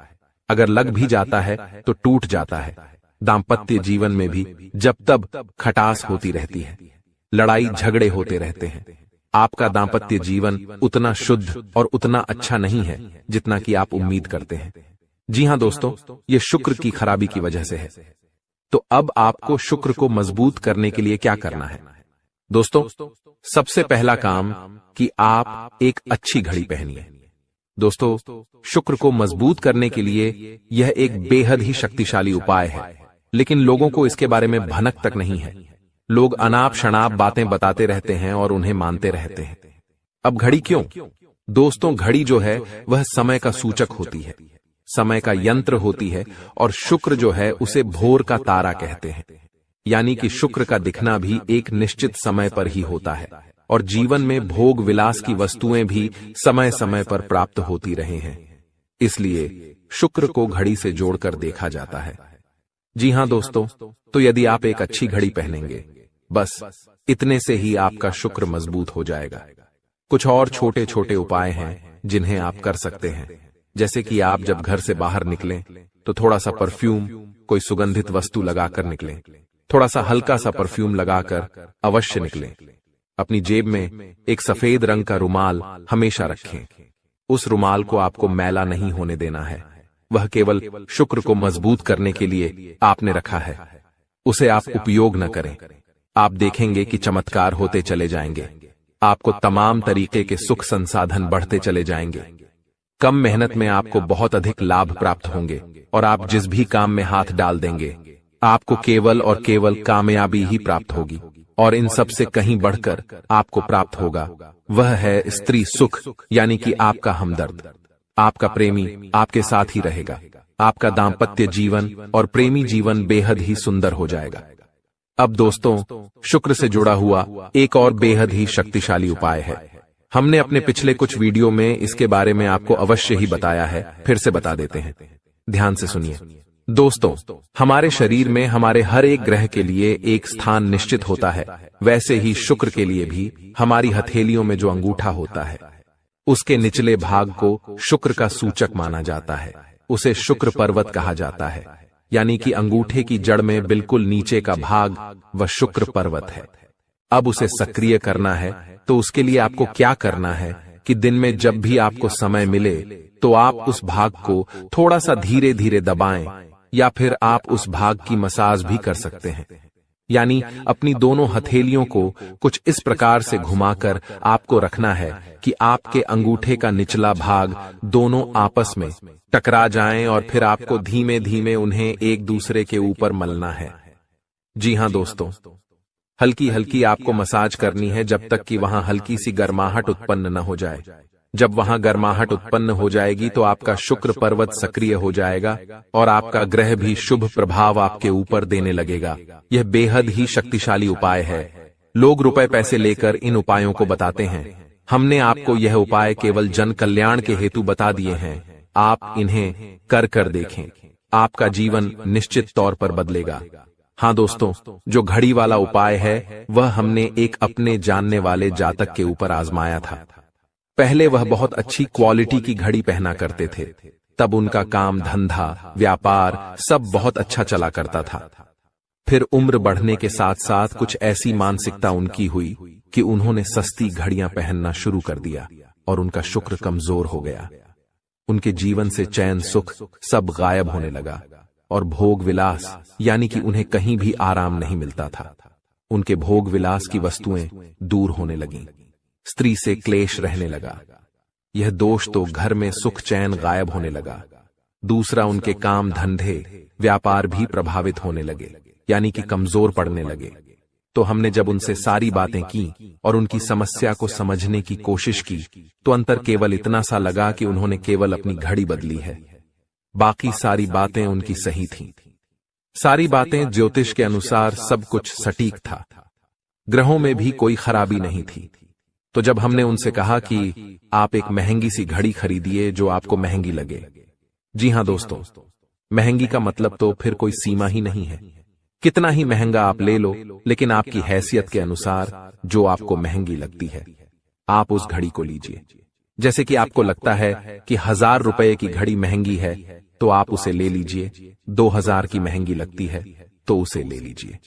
B: अगर लग भी जाता है तो टूट जाता है। दाम्पत्य जीवन में भी जब तब खटास होती रहती है, लड़ाई झगड़े होते रहते हैं। आपका दाम्पत्य जीवन उतना शुद्ध और उतना अच्छा नहीं है जितना कि आप उम्मीद करते हैं। जी हां दोस्तों, ये शुक्र की खराबी की वजह से है। तो अब आपको शुक्र को मजबूत करने के लिए क्या करना है? दोस्तों, सबसे पहला काम कि आप एक अच्छी घड़ी पहनिए। दोस्तों, शुक्र को मजबूत करने के लिए यह एक बेहद ही शक्तिशाली उपाय है, लेकिन लोगों को इसके बारे में भनक तक नहीं है। लोग अनाप शनाप बातें बताते रहते हैं और उन्हें मानते रहते हैं। अब घड़ी क्यों? दोस्तों, घड़ी जो है वह समय का सूचक होती है, समय का यंत्र होती है, और शुक्र जो है उसे भोर का तारा कहते हैं। यानी कि शुक्र का दिखना भी एक निश्चित समय पर ही होता है, और जीवन में भोग विलास की वस्तुएं भी समय समय पर प्राप्त होती रहे हैं। इसलिए शुक्र को घड़ी से जोड़कर देखा जाता है। जी हां दोस्तों, तो यदि आप एक अच्छी घड़ी पहनेंगे, बस इतने से ही आपका शुक्र मजबूत हो जाएगा। कुछ और छोटे छोटे उपाय हैं जिन्हें आप कर सकते हैं, जैसे कि आप जब घर से बाहर निकलें तो थोड़ा सा परफ्यूम, कोई सुगंधित वस्तु लगाकर निकलें। थोड़ा सा हल्का सा परफ्यूम लगाकर अवश्य निकलें। अपनी जेब में एक सफेद रंग का रुमाल हमेशा रखें। उस रुमाल को आपको मैला नहीं होने देना है। वह केवल शुक्र को मजबूत करने के लिए आपने रखा है। उसे आप उपयोग न करें। आप देखेंगे कि चमत्कार होते चले जाएंगे। आपको तमाम तरीके के सुख संसाधन बढ़ते चले जाएंगे। कम मेहनत में आपको बहुत अधिक लाभ प्राप्त होंगे, और आप जिस भी काम में हाथ डाल देंगे, आपको केवल और केवल कामयाबी ही प्राप्त होगी। और इन सब से कहीं बढ़कर आपको प्राप्त होगा, वह है स्त्री सुख, यानी कि आपका हमदर्द। आपका प्रेमी आपके साथ ही रहेगा। आपका दाम्पत्य जीवन और प्रेमी जीवन बेहद ही सुंदर हो जाएगा। अब दोस्तों, शुक्र से जुड़ा हुआ एक और बेहद ही शक्तिशाली उपाय है। हमने अपने पिछले कुछ वीडियो में इसके बारे में आपको अवश्य ही बताया है, फिर से बता देते हैं। ध्यान से सुनिए। दोस्तों, हमारे शरीर में हमारे हर एक ग्रह के लिए एक स्थान निश्चित होता है। वैसे ही शुक्र के लिए भी हमारी हथेलियों में जो अंगूठा होता है, उसके निचले भाग को शुक्र का सूचक माना जाता है। उसे शुक्र पर्वत कहा जाता है, यानी कि अंगूठे की जड़ में बिल्कुल नीचे का भाग वह शुक्र पर्वत है। अब उसे सक्रिय करना है, तो उसके लिए आपको क्या करना है कि दिन में जब भी आपको समय मिले तो आप उस भाग को थोड़ा सा धीरे धीरे दबाएं, या फिर आप उस भाग की मसाज भी कर सकते हैं। यानी अपनी दोनों हथेलियों को कुछ इस प्रकार से घुमाकर आपको रखना है कि आपके अंगूठे का निचला भाग दोनों आपस में टकरा जाएं, और फिर आपको धीमे धीमे उन्हें एक दूसरे के ऊपर मलना है। जी हां दोस्तों, हल्की हल्की आपको मसाज करनी है जब तक कि वहां हल्की सी गर्माहट उत्पन्न न हो जाए। जब वहां गर्माहट उत्पन्न हो जाएगी तो आपका शुक्र पर्वत सक्रिय हो जाएगा और आपका ग्रह भी शुभ प्रभाव आपके ऊपर देने लगेगा। यह बेहद ही शक्तिशाली उपाय है। लोग रुपए पैसे लेकर इन उपायों को बताते हैं। हमने आपको यह उपाय केवल जन कल्याण के हेतु बता दिए हैं। आप इन्हें कर कर देखें, आपका जीवन निश्चित तौर पर बदलेगा। हाँ दोस्तों, जो घड़ी वाला उपाय है वह हमने एक अपने जानने वाले जातक के ऊपर आजमाया था। पहले वह बहुत अच्छी क्वालिटी की घड़ी पहना करते थे, तब उनका काम धंधा व्यापार सब बहुत अच्छा चला करता था। फिर उम्र बढ़ने के साथ साथ कुछ ऐसी मानसिकता उनकी हुई कि उन्होंने सस्ती घड़ियां पहनना शुरू कर दिया और उनका शुक्र कमजोर हो गया। उनके जीवन से चैन सुख सब गायब होने लगा और भोग विलास यानी कि उन्हें कहीं भी आराम नहीं मिलता था। उनके भोग विलास की वस्तुएं दूर होने लगीं, स्त्री से क्लेश रहने लगा। यह दोष तो घर में सुख चैन गायब होने लगा। दूसरा, उनके काम धंधे व्यापार भी प्रभावित होने लगे यानी कि कमजोर पड़ने लगे। तो हमने जब उनसे सारी बातें की और उनकी समस्या को समझने की कोशिश की तो अंतर केवल इतना सा लगा कि उन्होंने केवल अपनी घड़ी बदली है, बाकी सारी बातें उनकी सही थीं। सारी बातें ज्योतिष के अनुसार सब कुछ सटीक था, ग्रहों में भी कोई खराबी नहीं थी। तो जब हमने उनसे कहा कि आप एक महंगी सी घड़ी खरीदिए जो आपको महंगी लगे। जी हां दोस्तों, महंगी का मतलब तो फिर कोई सीमा ही नहीं है। कितना ही महंगा आप ले लो, लेकिन आपकी हैसियत के अनुसार जो आपको महंगी लगती है आप उस घड़ी को लीजिए। जैसे कि आपको लगता है कि 1000 रुपए की घड़ी महंगी है तो आप उसे ले लीजिए, 2000 की महंगी लगती है तो उसे ले लीजिए।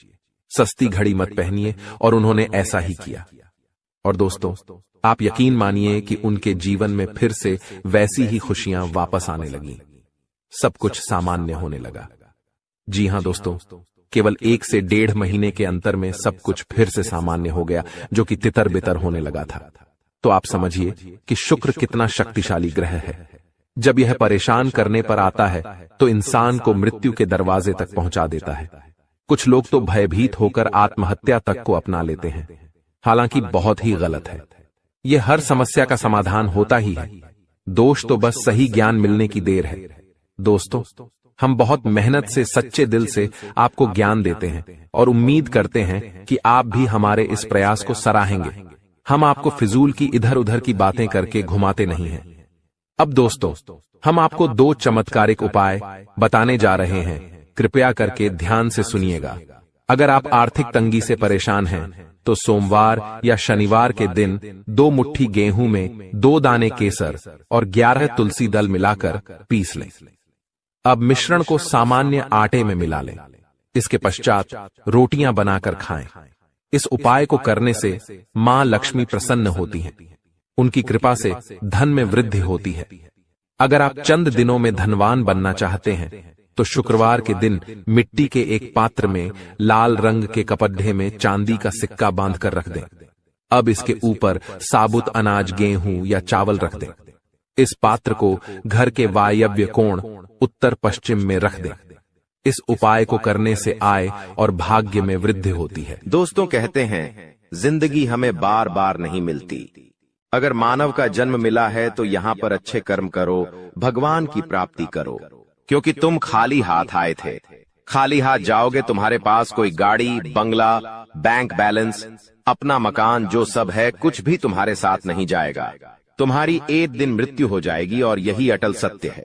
B: सस्ती घड़ी मत पहनिए, और उन्होंने ऐसा ही किया। और दोस्तों, आप यकीन मानिए कि उनके जीवन में फिर से वैसी ही खुशियां वापस आने लगीं। सब कुछ सामान्य होने लगा। जी हां दोस्तों, केवल 1 से 1.5 महीने के अंतर में सब कुछ फिर से सामान्य हो गया, जो कि तितर बितर होने लगा था। तो आप समझिए कि शुक्र कितना शक्तिशाली ग्रह है। जब यह परेशान करने पर आता है तो इंसान को मृत्यु के दरवाजे तक पहुंचा देता है। कुछ लोग तो भयभीत होकर आत्महत्या तक को अपना लेते हैं, हालांकि बहुत ही गलत है। यह हर समस्या का समाधान होता ही है। दोष तो बस सही ज्ञान मिलने की देर है। दोस्तों, हम बहुत मेहनत से सच्चे दिल से आपको ज्ञान देते हैं और उम्मीद करते हैं कि आप भी हमारे इस प्रयास को सराहेंगे। हम आपको फिजूल की इधर उधर की बातें करके घुमाते नहीं हैं। अब दोस्तों, हम आपको 2 चमत्कारिक उपाय बताने जा रहे हैं। कृपया करके ध्यान से सुनिएगा। अगर आप आर्थिक तंगी से परेशान हैं तो सोमवार या शनिवार के दिन 2 मुट्ठी गेहूं में 2 दाने केसर और 11 तुलसी दल मिलाकर पीस लें। अब मिश्रण को सामान्य आटे में मिला लें। इसके पश्चात रोटियां बनाकर खाएं। इस उपाय को करने से मां लक्ष्मी प्रसन्न होती हैं। उनकी कृपा से धन में वृद्धि होती है। अगर आप चंद दिनों में धनवान बनना चाहते हैं तो शुक्रवार के दिन मिट्टी के एक पात्र में लाल रंग के कपड्ढे में चांदी का सिक्का बांधकर रख दें। अब इसके ऊपर साबुत अनाज गेहूं या चावल रख दें। इस पात्र को घर के वायव्य कोण उत्तर पश्चिम में रख दें। इस उपाय को करने से आय और भाग्य में वृद्धि होती है।
A: दोस्तों, कहते हैं जिंदगी हमें बार बार नहीं मिलती। अगर मानव का जन्म मिला है तो यहाँ पर अच्छे कर्म करो, भगवान की प्राप्ति करो, क्योंकि तुम खाली हाथ आए थे। खाली हाथ जाओगे, तुम्हारे पास कोई गाड़ी, बंगला, बैंक बैलेंस, अपना मकान, जो सब है कुछ भी तुम्हारे साथ नहीं जाएगा। तुम्हारी एक दिन मृत्यु हो जाएगी और यही अटल सत्य है।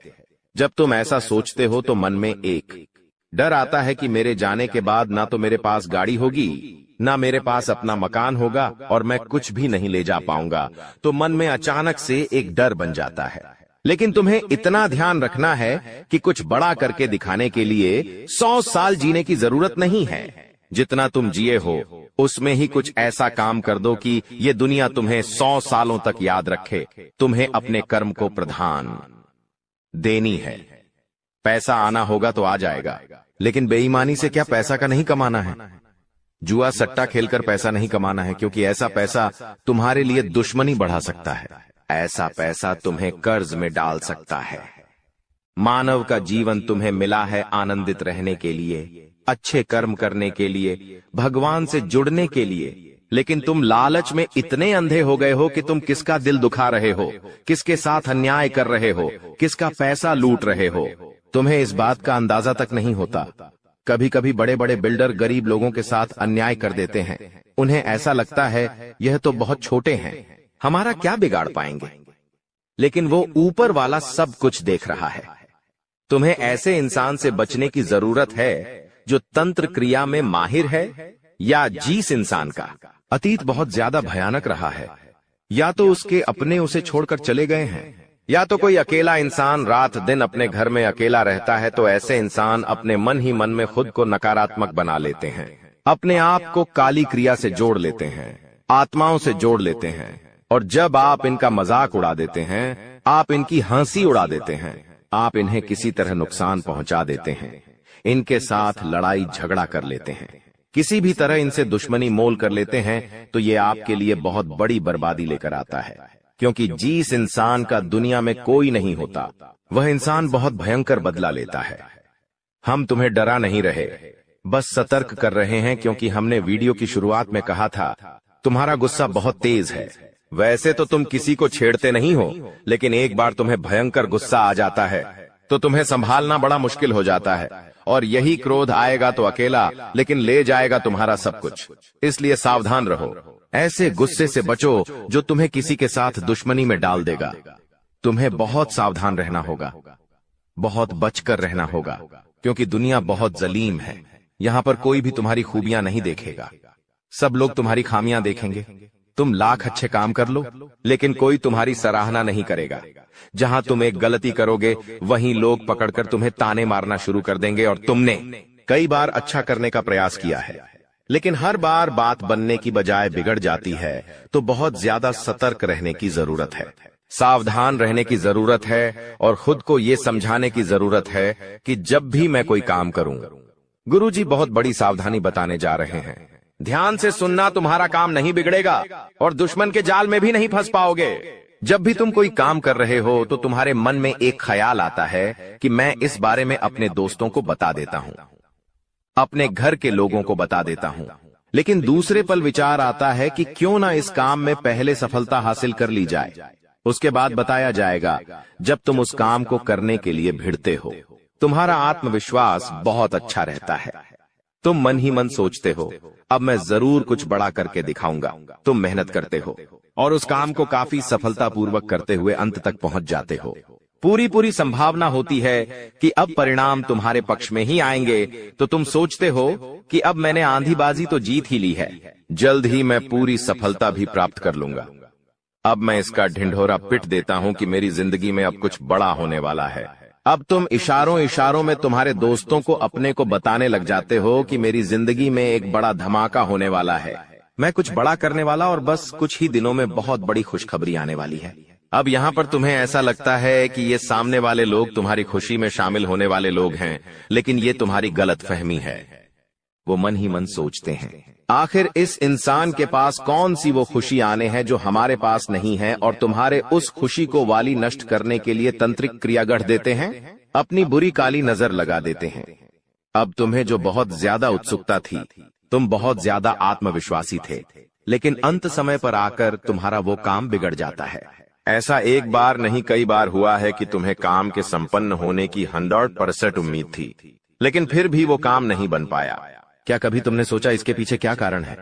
A: जब तुम ऐसा सोचते हो तो मन में एक डर आता है कि मेरे जाने के बाद ना तो मेरे पास गाड़ी होगी, ना मेरे पास अपना मकान होगा और मैं कुछ भी नहीं ले जा पाऊंगा। तो मन में अचानक से एक डर बन जाता है। लेकिन तुम्हें इतना ध्यान रखना है कि कुछ बड़ा करके दिखाने के लिए 100 साल जीने की जरूरत नहीं है। जितना तुम जिए हो उसमें ही कुछ ऐसा काम कर दो कि ये दुनिया तुम्हें 100 सालों तक याद रखे। तुम्हें अपने कर्म को प्रधान देनी है। पैसा आना होगा तो आ जाएगा, लेकिन बेईमानी से क्या पैसा का नहीं कमाना है। जुआ सट्टा खेलकर पैसा नहीं कमाना है, क्योंकि ऐसा पैसा तुम्हारे लिए दुश्मनी बढ़ा सकता है। ऐसा पैसा तुम्हें कर्ज में डाल सकता है। मानव का जीवन तुम्हें मिला है आनंदित रहने के लिए, अच्छे कर्म करने के लिए, भगवान से जुड़ने के लिए। लेकिन तुम लालच में इतने अंधे हो गए हो कि तुम किसका दिल दुखा रहे हो, किसके साथ अन्याय कर रहे हो, किसका पैसा लूट रहे हो। तुम्हें इस बात का अंदाजा तक नहीं होता। कभी कभी बड़े बड़े बिल्डर गरीब लोगों के साथ अन्याय कर देते हैं। उन्हें ऐसा लगता है यह तो बहुत छोटे हैं, हमारा क्या बिगाड़ पाएंगे। लेकिन वो ऊपर वाला सब कुछ देख रहा है। तुम्हें ऐसे इंसान से बचने की जरूरत है जो तंत्र क्रिया में माहिर है या जिस इंसान का अतीत बहुत ज्यादा भयानक रहा है, या तो उसके अपने उसे छोड़कर चले गए हैं, या तो कोई अकेला इंसान रात दिन अपने घर में अकेला रहता है, तो ऐसे इंसान अपने मन ही मन में खुद को नकारात्मक बना लेते हैं, अपने आप को काली क्रिया से जोड़ लेते हैं, आत्माओं से जोड़ लेते हैं। और जब आप इनका मजाक उड़ा देते हैं, आप इनकी हंसी उड़ा देते हैं, आप इन्हें किसी तरह नुकसान पहुंचा देते हैं, इनके साथ लड़ाई झगड़ा कर लेते हैं, किसी भी तरह इनसे दुश्मनी मोल कर लेते हैं, तो ये आपके लिए बहुत बड़ी बर्बादी लेकर आता है। क्योंकि जिस इंसान का दुनिया में कोई नहीं होता, वह इंसान बहुत भयंकर बदला लेता है। हम तुम्हें डरा नहीं रहे, बस सतर्क कर रहे हैं, क्योंकि हमने वीडियो की शुरुआत में कहा था तुम्हारा गुस्सा बहुत तेज है। वैसे तो तुम किसी को छेड़ते नहीं हो, लेकिन एक बार तुम्हें भयंकर गुस्सा आ जाता है तो तुम्हें संभालना बड़ा मुश्किल हो जाता है, और यही क्रोध आएगा तो अकेला, लेकिन ले जाएगा तुम्हारा सब कुछ। इसलिए सावधान रहो, ऐसे गुस्से से बचो जो तुम्हें किसी के साथ दुश्मनी में डाल देगा। तुम्हें बहुत सावधान रहना होगा, बहुत बचकर रहना होगा, क्योंकि दुनिया बहुत जलीम है। यहाँ पर कोई भी तुम्हारी खूबियां नहीं देखेगा, सब लोग तुम्हारी खामियां देखेंगे। तुम लाख अच्छे काम कर लो, लेकिन कोई तुम्हारी सराहना नहीं करेगा। जहां तुम एक गलती करोगे, वहीं लोग पकड़कर तुम्हें ताने मारना शुरू कर देंगे। और तुमने कई बार अच्छा करने का प्रयास किया है, लेकिन हर बार बात बनने की बजाय बिगड़ जाती है, तो बहुत ज्यादा सतर्क रहने की जरूरत है, सावधान रहने की जरूरत है, और खुद को ये समझाने की जरूरत है कि जब भी मैं कोई काम करूं, गुरुजी बहुत बड़ी सावधानी बताने जा रहे हैं। ध्यान से सुनना, तुम्हारा काम नहीं बिगड़ेगा और दुश्मन के जाल में भी नहीं फंस पाओगे। जब भी तुम कोई काम कर रहे हो, तो तुम्हारे मन में एक ख्याल आता है कि मैं इस बारे में अपने दोस्तों को बता देता हूं, अपने घर के लोगों को बता देता हूं। लेकिन दूसरे पल विचार आता है कि क्यों ना इस काम में पहले सफलता हासिल कर ली जाए, उसके बाद बताया जाएगा। जब तुम उस काम को करने के लिए भिड़ते हो, तुम्हारा आत्मविश्वास बहुत अच्छा रहता है। तुम मन ही मन सोचते हो, अब मैं जरूर कुछ बड़ा करके दिखाऊंगा। तुम मेहनत करते हो और उस काम को काफी सफलतापूर्वक करते हुए अंत तक पहुंच जाते हो। पूरी संभावना होती है कि अब परिणाम तुम्हारे पक्ष में ही आएंगे, तो तुम सोचते हो कि अब मैंने आंधीबाजी तो जीत ही ली है, जल्द ही मैं पूरी सफलता भी प्राप्त कर लूंगा। अब मैं इसका ढिंढोरा पिट देता हूं कि मेरी जिंदगी में अब कुछ बड़ा होने वाला है। अब तुम इशारों में तुम्हारे दोस्तों को अपने को बताने लग जाते हो कि मेरी जिंदगी में एक बड़ा धमाका होने वाला है, मैं कुछ बड़ा करने वाला, और बस कुछ ही दिनों में बहुत बड़ी खुशखबरी आने वाली है। अब यहाँ पर तुम्हें ऐसा लगता है कि ये सामने वाले लोग तुम्हारी खुशी में शामिल होने वाले लोग हैं, लेकिन ये तुम्हारी गलतफहमी है। वो मन ही मन सोचते हैं, आखिर इस इंसान के पास कौन सी वो खुशी आने हैं जो हमारे पास नहीं है, और तुम्हारे उस खुशी को वाली नष्ट करने के लिए तंत्रिक क्रिया गढ़ देते हैं, अपनी बुरी काली नजर लगा देते हैं। अब तुम्हें जो बहुत ज्यादा उत्सुकता थी, तुम बहुत ज्यादा आत्मविश्वासी थे, लेकिन अंत समय पर आकर तुम्हारा वो काम बिगड़ जाता है। ऐसा एक बार नहीं कई बार हुआ है कि तुम्हें काम के संपन्न होने की 100% उम्मीद थी, लेकिन फिर भी वो काम नहीं बन पाया। क्या कभी तुमने सोचा इसके पीछे क्या कारण है?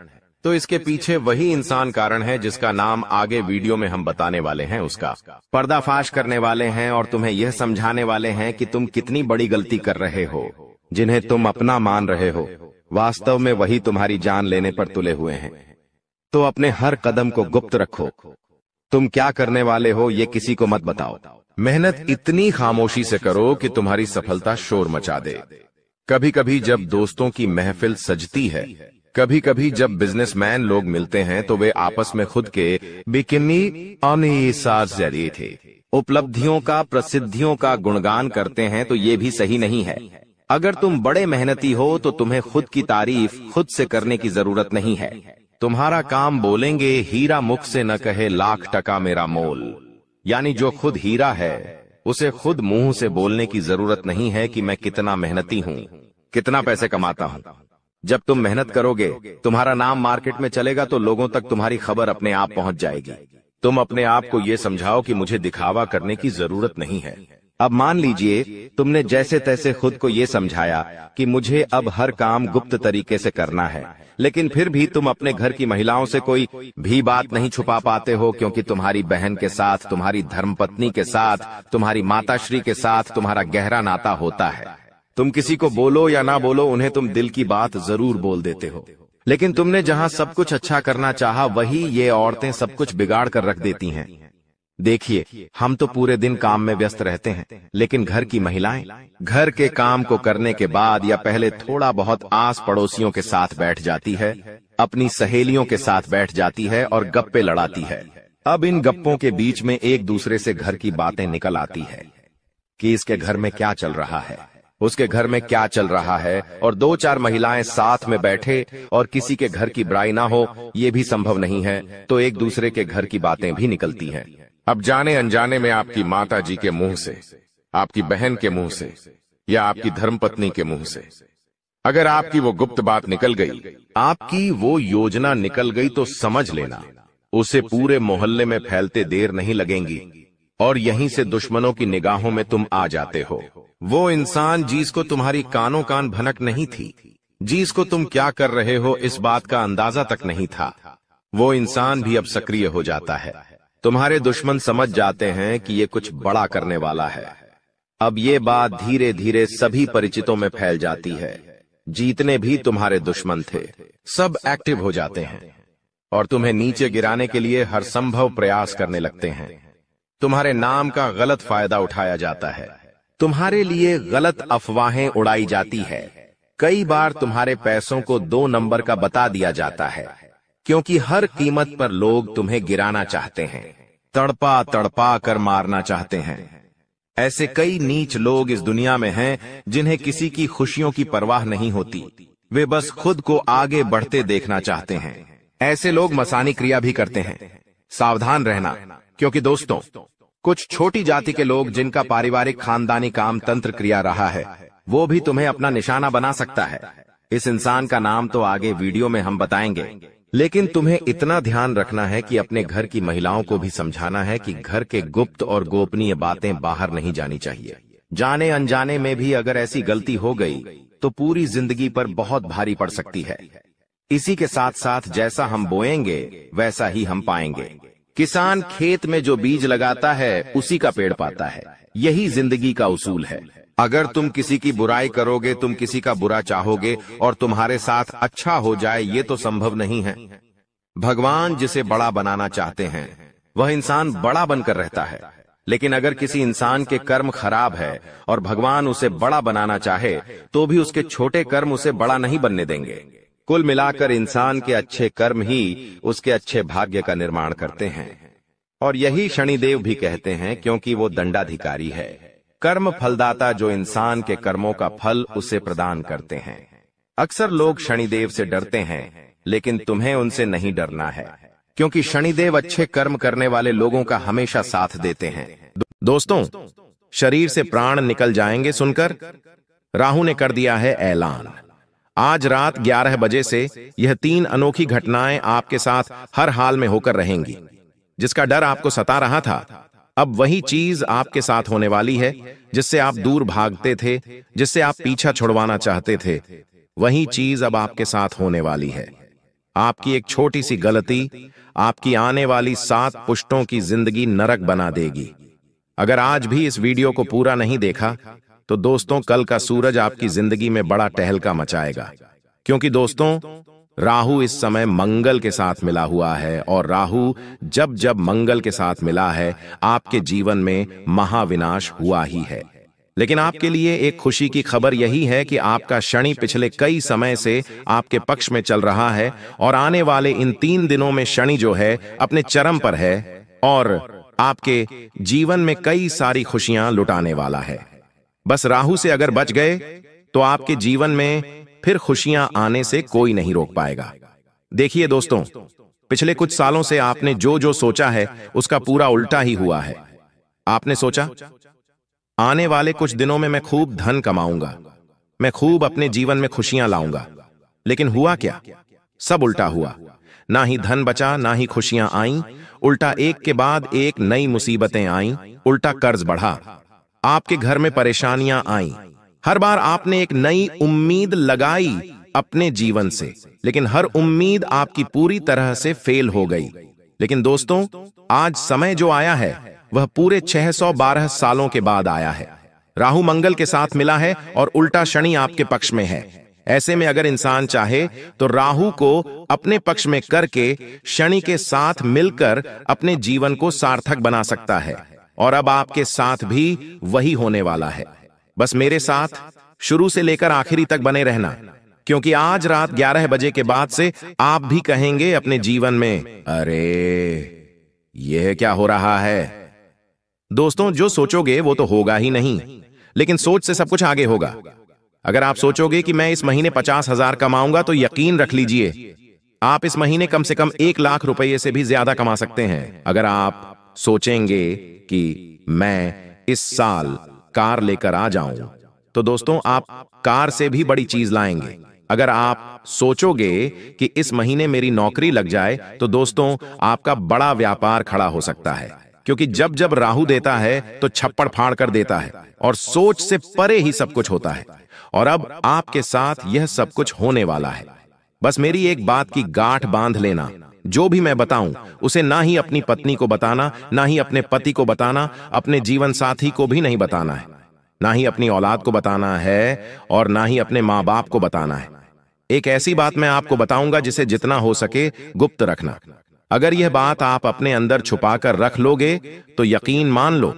A: तो इसके पीछे वही इंसान कारण है जिसका नाम आगे वीडियो में हम बताने वाले हैं। उसका पर्दाफाश करने वाले हैं और तुम्हें यह समझाने वाले हैं कि तुम कितनी बड़ी गलती कर रहे हो। जिन्हें तुम अपना मान रहे हो, वास्तव में वही तुम्हारी जान लेने पर तुले हुए हैं। तो अपने हर कदम को गुप्त रखो। तुम क्या करने वाले हो ये किसी को मत बताओ। मेहनत इतनी खामोशी से करो कि तुम्हारी सफलता शोर मचा दे। कभी कभी जब दोस्तों की महफिल सजती है, कभी कभी जब बिजनेसमैन लोग मिलते हैं, तो वे आपस में खुद के बिकिनी जरिए थे उपलब्धियों का, प्रसिद्धियों का गुणगान करते हैं, तो ये भी सही नहीं है। अगर तुम बड़े मेहनती हो तो तुम्हें खुद की तारीफ खुद से करने की जरूरत नहीं है। तुम्हारा काम बोलेंगे हीरा मुख से न कहे लाख टका मेरा मोल, यानी जो खुद हीरा है उसे खुद मुंह से बोलने की जरूरत नहीं है कि मैं कितना मेहनती हूं, कितना पैसे कमाता हूं। जब तुम मेहनत करोगे, तुम्हारा नाम मार्केट में चलेगा, तो लोगों तक तुम्हारी खबर अपने आप पहुंच जाएगी। तुम अपने आप को ये समझाओ कि मुझे दिखावा करने की जरूरत नहीं है। अब मान लीजिए तुमने जैसे तैसे खुद को ये समझाया कि मुझे अब हर काम गुप्त तरीके से करना है, लेकिन फिर भी तुम अपने घर की महिलाओं से कोई भी बात नहीं छुपा पाते हो, क्योंकि तुम्हारी बहन के साथ, तुम्हारी धर्मपत्नी के साथ, तुम्हारी माताश्री के साथ तुम्हारा गहरा नाता होता है। तुम किसी को बोलो या ना बोलो, उन्हें तुम दिल की बात जरूर बोल देते हो। लेकिन तुमने जहां सब कुछ अच्छा करना चाहा, वही ये औरतें सब कुछ बिगाड़ कर रख देती हैं। देखिए, हम तो पूरे दिन काम में व्यस्त रहते हैं, लेकिन घर की महिलाएं घर के काम को करने के बाद या पहले थोड़ा बहुत आस पड़ोसियों के साथ बैठ जाती है, अपनी सहेलियों के साथ बैठ जाती है और गप्पे लड़ाती है। अब इन गप्पों के बीच में एक दूसरे से घर की बातें निकल आती है कि इसके घर में क्या चल रहा है, उसके घर में क्या चल रहा है, और दो चार महिलाएं साथ में बैठे और किसी के घर की बुराई ना हो, ये भी संभव नहीं है, तो एक दूसरे के घर की बातें भी निकलती हैं।
C: अब जाने अनजाने में आपकी माता जी के मुंह से, आपकी बहन के मुंह से या आपकी धर्मपत्नी के मुंह से अगर आपकी वो गुप्त बात निकल गई,
A: आपकी वो योजना निकल गई, तो समझ लेना उसे पूरे मोहल्ले में फैलते देर नहीं लगेंगी और यहीं से दुश्मनों की निगाहों में तुम आ जाते हो। वो इंसान जिसको तुम्हारी कानों कान भनक नहीं थी, जिसको तुम क्या कर रहे हो इस बात का अंदाजा तक नहीं था, वो इंसान भी अब सक्रिय हो जाता है। तुम्हारे दुश्मन समझ जाते हैं कि ये कुछ बड़ा करने वाला है। अब ये बात धीरे धीरे सभी परिचितों में फैल जाती है। जीतने भी तुम्हारे दुश्मन थे, सब एक्टिव हो जाते हैं और तुम्हें नीचे गिराने के लिए हर संभव प्रयास करने लगते हैं। तुम्हारे नाम का गलत फायदा उठाया जाता है, तुम्हारे लिए गलत अफवाहें उड़ाई जाती है। कई बार तुम्हारे पैसों को 2 नंबर का बता दिया जाता है, क्योंकि हर कीमत पर लोग तुम्हें गिराना चाहते हैं, तड़पा तड़पा कर मारना चाहते हैं। ऐसे कई नीच लोग इस दुनिया में हैं जिन्हें किसी की खुशियों की परवाह नहीं होती, वे बस खुद को आगे बढ़ते देखना चाहते हैं। ऐसे लोग मसानी क्रिया भी करते हैं। सावधान रहना, क्योंकि दोस्तों, कुछ छोटी जाति के लोग जिनका पारिवारिक खानदानी काम तंत्र क्रिया रहा है, वो भी तुम्हें अपना निशाना बना सकता है। इस इंसान का नाम तो आगे वीडियो में हम बताएंगे, लेकिन तुम्हें इतना ध्यान रखना है कि अपने घर की महिलाओं को भी समझाना है कि घर के गुप्त और गोपनीय बातें बाहर नहीं जानी चाहिए। जाने अनजाने में भी अगर ऐसी गलती हो गई तो पूरी जिंदगी पर बहुत भारी पड़ सकती है। इसी के साथ साथ जैसा हम बोएंगे वैसा ही हम पाएंगे। किसान खेत में जो बीज लगाता है उसी का पेड़ पाता है, यही जिंदगी का उसूल है। अगर तुम किसी की बुराई करोगे, तुम किसी का बुरा चाहोगे और तुम्हारे साथ अच्छा हो जाए, ये तो संभव नहीं है। भगवान जिसे बड़ा बनाना चाहते हैं वह इंसान बड़ा बनकर रहता है, लेकिन अगर किसी इंसान के कर्म खराब है और भगवान उसे बड़ा बनाना चाहे तो भी उसके छोटे कर्म उसे बड़ा नहीं बनने देंगे। कुल मिलाकर इंसान के अच्छे कर्म ही उसके अच्छे भाग्य का निर्माण करते हैं, और यही शनिदेव भी कहते हैं, क्योंकि वो दंडाधिकारी है, कर्म फलदाता, जो इंसान के कर्मों का फल उसे प्रदान करते हैं। अक्सर लोग शनिदेव से डरते हैं, लेकिन तुम्हें उनसे नहीं डरना है, क्योंकि शनिदेव अच्छे कर्म करने वाले लोगों का हमेशा साथ देते हैं।
D: दोस्तों, शरीर से प्राण निकल जाएंगे सुनकर राहु ने कर दिया है ऐलान। आज रात 11 बजे से यह 3 अनोखी घटनाएं आपके साथ हर हाल में होकर रहेंगी। जिसका डर आपको सता रहा था, अब वही चीज आपके साथ होने वाली है जिससे आप दूर भागते थे, जिससे आप पीछा छुड़वाना चाहते थे, वही चीज अब आपके साथ होने वाली है। आपकी एक छोटी सी गलती आपकी आने वाली 7 पुश्तों की जिंदगी नरक बना देगी। अगर आज भी इस वीडियो को पूरा नहीं देखा तो दोस्तों, कल का सूरज आपकी जिंदगी में बड़ा टहलका मचाएगा, क्योंकि दोस्तों, राहु इस समय मंगल के साथ मिला हुआ है, और राहु जब जब मंगल के साथ मिला है आपके जीवन में महाविनाश हुआ ही है। लेकिन आपके लिए एक खुशी की खबर यही है कि आपका शनि पिछले कई समय से आपके पक्ष में चल रहा है, और आने वाले इन 3 दिनों में शनि जो है अपने चरम पर है और आपके जीवन में कई सारी खुशियां लुटाने वाला है। बस राहु से अगर बच गए तो आपके जीवन में फिर खुशियां आने से कोई नहीं रोक पाएगा। देखिए दोस्तों, पिछले कुछ सालों से आपने जो जो सोचा है उसका पूरा उल्टा ही हुआ है। आपने सोचा आने वाले कुछ दिनों में मैं खूब धन कमाऊंगा, मैं खूब अपने जीवन में खुशियां लाऊंगा, लेकिन हुआ क्या? सब उल्टा हुआ। ना ही धन बचा, ना ही खुशियां आईं, उल्टा एक के बाद एक नई मुसीबतें आईं, उल्टा कर्ज बढ़ा, आपके घर में परेशानियां आईं। हर बार आपने एक नई उम्मीद लगाई अपने जीवन से, लेकिन हर उम्मीद आपकी पूरी तरह से फेल हो गई। लेकिन दोस्तों, आज समय जो आया है वह पूरे 612 सालों के बाद आया है। राहु मंगल के साथ मिला है और उल्टा शनि आपके पक्ष में है। ऐसे में अगर इंसान चाहे तो राहु को अपने पक्ष में करके शनि के साथ मिलकर अपने जीवन को सार्थक बना सकता है। और अब आपके साथ भी वही होने वाला है। बस मेरे साथ शुरू से लेकर आखिरी तक बने रहना, क्योंकि आज रात 11 बजे के बाद से आप भी कहेंगे अपने जीवन में, अरे यह क्या हो रहा है। दोस्तों, जो सोचोगे वो तो होगा ही नहीं, लेकिन सोच से सब कुछ आगे होगा। अगर आप सोचोगे कि मैं इस महीने 50,000 कमाऊंगा, तो यकीन रख लीजिए आप इस महीने कम से कम 1 लाख रुपए से भी ज्यादा कमा सकते हैं। अगर आप सोचेंगे कि मैं इस साल कार लेकर आ जाऊं, तो दोस्तों आप कार से भी बड़ी चीज लाएंगे। अगर आप सोचोगे कि इस महीने मेरी नौकरी लग जाए, तो दोस्तों आपका बड़ा व्यापार खड़ा हो सकता है, क्योंकि जब जब राहु देता है तो छप्पड़ फाड़ कर देता है और सोच से परे ही सब कुछ होता है। और अब आपके साथ यह सब कुछ होने वाला है। बस मेरी एक बात की गांठ बांध लेना, जो भी मैं बताऊं उसे ना ही अपनी पत्नी को बताना, ना ही अपने पति को बताना, अपने जीवन साथी को भी नहीं बताना है, ना ही अपनी औलाद को बताना है और ना ही अपने माँ बाप को बताना है। एक ऐसी बात मैं आपको बताऊंगा जिसे जितना हो सके गुप्त रखना। अगर यह बात आप अपने अंदर छुपाकर रख लोगे तो यकीन मान लो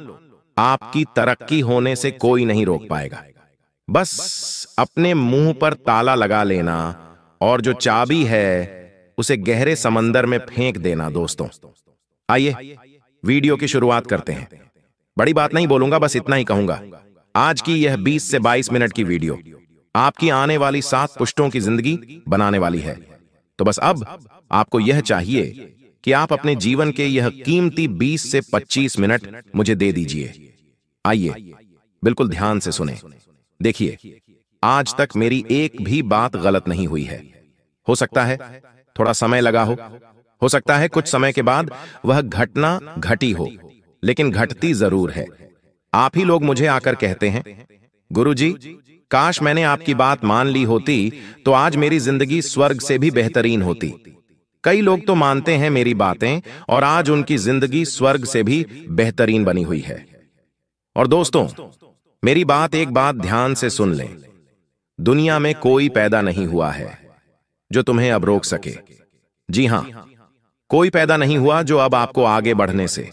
D: आपकी तरक्की होने से कोई नहीं रोक पाएगा। बस अपने मुंह पर ताला लगा लेना और जो चाबी है उसे गहरे समंदर में फेंक देना। दोस्तों आइए वीडियो की शुरुआत करते हैं। बड़ी बात नहीं बोलूंगा, बस इतना ही कहूंगा। आज की यह 20 से 22 मिनट की वीडियो आपकी आने वाली 7 पुश्तों की जिंदगी बनाने वाली है। तो बस अब आपको यह चाहिए कि आप अपने जीवन के यह कीमती 20 से 25 मिनट मुझे दे दीजिए। आइए बिल्कुल ध्यान से सुने। देखिए, आज तक मेरी एक भी बात गलत नहीं हुई है। हो सकता है थोड़ा समय लगा हो सकता है कुछ समय के बाद वह घटना घटी हो, लेकिन घटती जरूर है। आप ही लोग मुझे आकर कहते हैं, गुरुजी काश मैंने आपकी बात मान ली होती तो आज मेरी जिंदगी स्वर्ग से भी बेहतरीन होती। कई लोग तो मानते हैं मेरी बातें और आज उनकी जिंदगी स्वर्ग से भी बेहतरीन बनी हुई है। और दोस्तों मेरी बात एक बात ध्यान से सुन लें, दुनिया में कोई पैदा नहीं हुआ है जो तुम्हें अब रोक सके। जी हां, कोई पैदा नहीं हुआ जो अब आपको आगे बढ़ने से,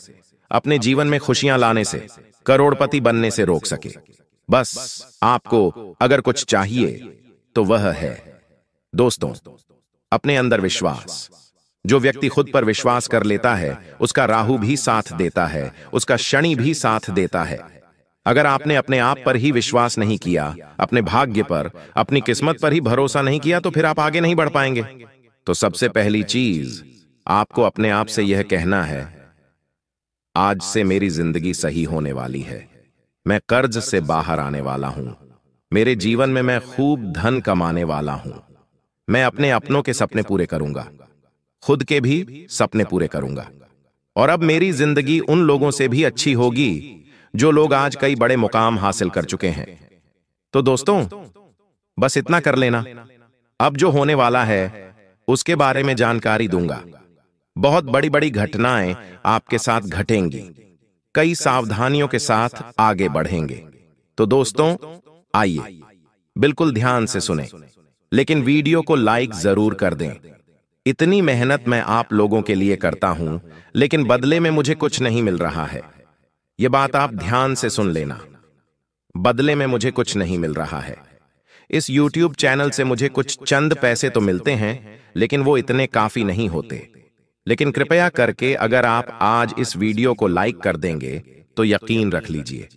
D: अपने जीवन में खुशियां लाने से, करोड़पति बनने से रोक सके। बस आपको अगर कुछ चाहिए तो वह है दोस्तों अपने अंदर विश्वास। जो व्यक्ति खुद पर विश्वास कर लेता है उसका राहु भी साथ देता है, उसका शनि भी साथ देता है। अगर आपने अपने आप पर ही विश्वास नहीं किया, अपने भाग्य पर, अपनी किस्मत पर ही भरोसा नहीं किया, तो फिर आप आगे नहीं बढ़ पाएंगे। तो सबसे पहली चीज आपको अपने आप से यह कहना है, आज से मेरी जिंदगी सही होने वाली है। मैं कर्ज से बाहर आने वाला हूं। मेरे जीवन में मैं खूब धन कमाने वाला हूं। मैं अपने अपनों के सपने पूरे करूंगा, खुद के भी सपने पूरे करूंगा। और अब मेरी जिंदगी उन लोगों से भी अच्छी होगी जो लोग आज कई बड़े मुकाम हासिल कर चुके हैं। तो दोस्तों बस इतना कर लेना। अब जो होने वाला है उसके बारे में जानकारी दूंगा। बहुत बड़ी बड़ी घटनाएं आपके साथ घटेंगी, कई सावधानियों के साथ आगे बढ़ेंगे। तो दोस्तों आइए बिल्कुल ध्यान से सुने, लेकिन वीडियो को लाइक जरूर कर दें। इतनी मेहनत मैं आप लोगों के लिए करता हूं, लेकिन बदले में मुझे कुछ नहीं मिल रहा है। यह बात आप ध्यान से सुन लेना, बदले में मुझे कुछ नहीं मिल रहा है। इस YouTube चैनल से मुझे कुछ चंद पैसे तो मिलते हैं, लेकिन वो इतने काफी नहीं होते। लेकिन कृपया करके अगर आप आज इस वीडियो को लाइक कर देंगे तो यकीन रख लीजिए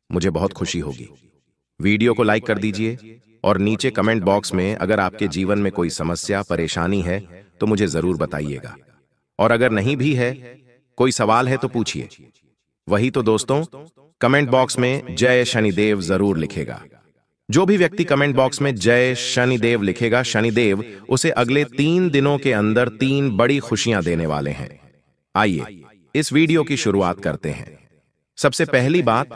D: मुझे बहुत खुशी होगी। वीडियो को लाइक कर दीजिए और नीचे कमेंट बॉक्स में अगर आपके जीवन में कोई समस्या परेशानी है तो मुझे जरूर बताइएगा। और अगर नहीं भी है, कोई सवाल है तो पूछिए। वही तो दोस्तों, कमेंट बॉक्स में जय शनिदेव जरूर लिखेगा। जो भी व्यक्ति कमेंट बॉक्स में जय शनिदेव लिखेगा, शनिदेव उसे अगले 3 दिनों के अंदर 3 बड़ी खुशियां देने वाले हैं। आइए इस वीडियो की शुरुआत करते हैं। सबसे पहली बात,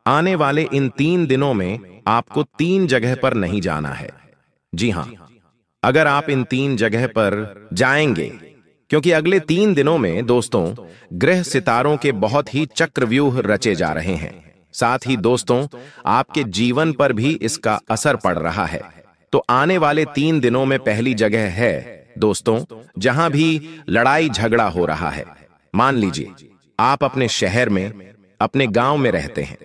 D: आने वाले इन 3 दिनों में आपको 3 जगह पर नहीं जाना है। जी हां, अगर आप इन 3 जगह पर जाएंगे, क्योंकि अगले 3 दिनों में दोस्तों ग्रह सितारों के बहुत ही चक्रव्यूह रचे जा रहे हैं। साथ ही दोस्तों, आपके जीवन पर भी इसका असर पड़ रहा है। तो आने वाले 3 दिनों में पहली जगह है दोस्तों, जहां भी लड़ाई झगड़ा हो रहा है। मान लीजिए आप अपने शहर में, अपने गांव में रहते हैं,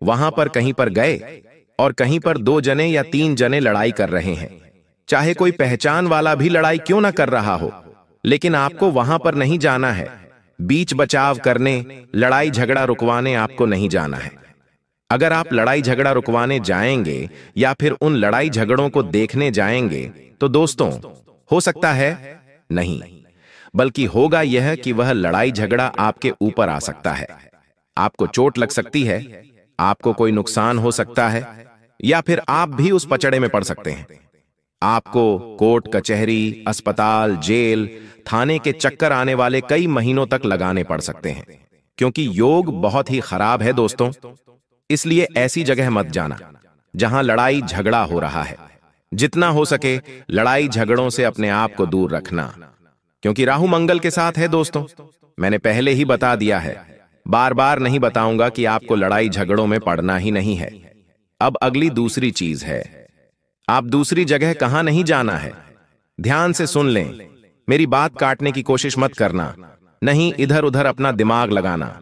D: वहां पर कहीं पर गए और कहीं पर 2 जने या 3 जने लड़ाई कर रहे हैं। चाहे कोई पहचान वाला भी लड़ाई क्यों ना कर रहा हो, लेकिन आपको वहां पर नहीं जाना है। बीच बचाव करने, लड़ाई झगड़ा रुकवाने आपको नहीं जाना है। अगर आप लड़ाई झगड़ा रुकवाने जाएंगे या फिर उन लड़ाई झगड़ों को देखने जाएंगे तो दोस्तों, हो सकता है नहीं, बल्कि होगा यह कि वह लड़ाई झगड़ा आपके ऊपर आ सकता है। आपको चोट लग सकती है, आपको कोई नुकसान हो सकता है, या फिर आप भी उस पचड़े में पड़ सकते हैं। आपको कोर्ट कचहरी, अस्पताल, जेल, थाने के चक्कर आने वाले कई महीनों तक लगाने पड़ सकते हैं, क्योंकि योग बहुत ही खराब है दोस्तों। इसलिए ऐसी जगह मत जाना जहां लड़ाई झगड़ा हो रहा है। जितना हो सके लड़ाई झगड़ों से अपने आप को दूर रखना, क्योंकि राहु मंगल के साथ है दोस्तों। मैंने पहले ही बता दिया है, बार बार नहीं बताऊंगा कि आपको लड़ाई झगड़ों में पड़ना ही नहीं है। अब अगली दूसरी चीज है, आप दूसरी जगह कहां नहीं जाना है। ध्यान से सुन लें, मेरी बात काटने की कोशिश मत करना, नहीं इधर उधर अपना दिमाग लगाना,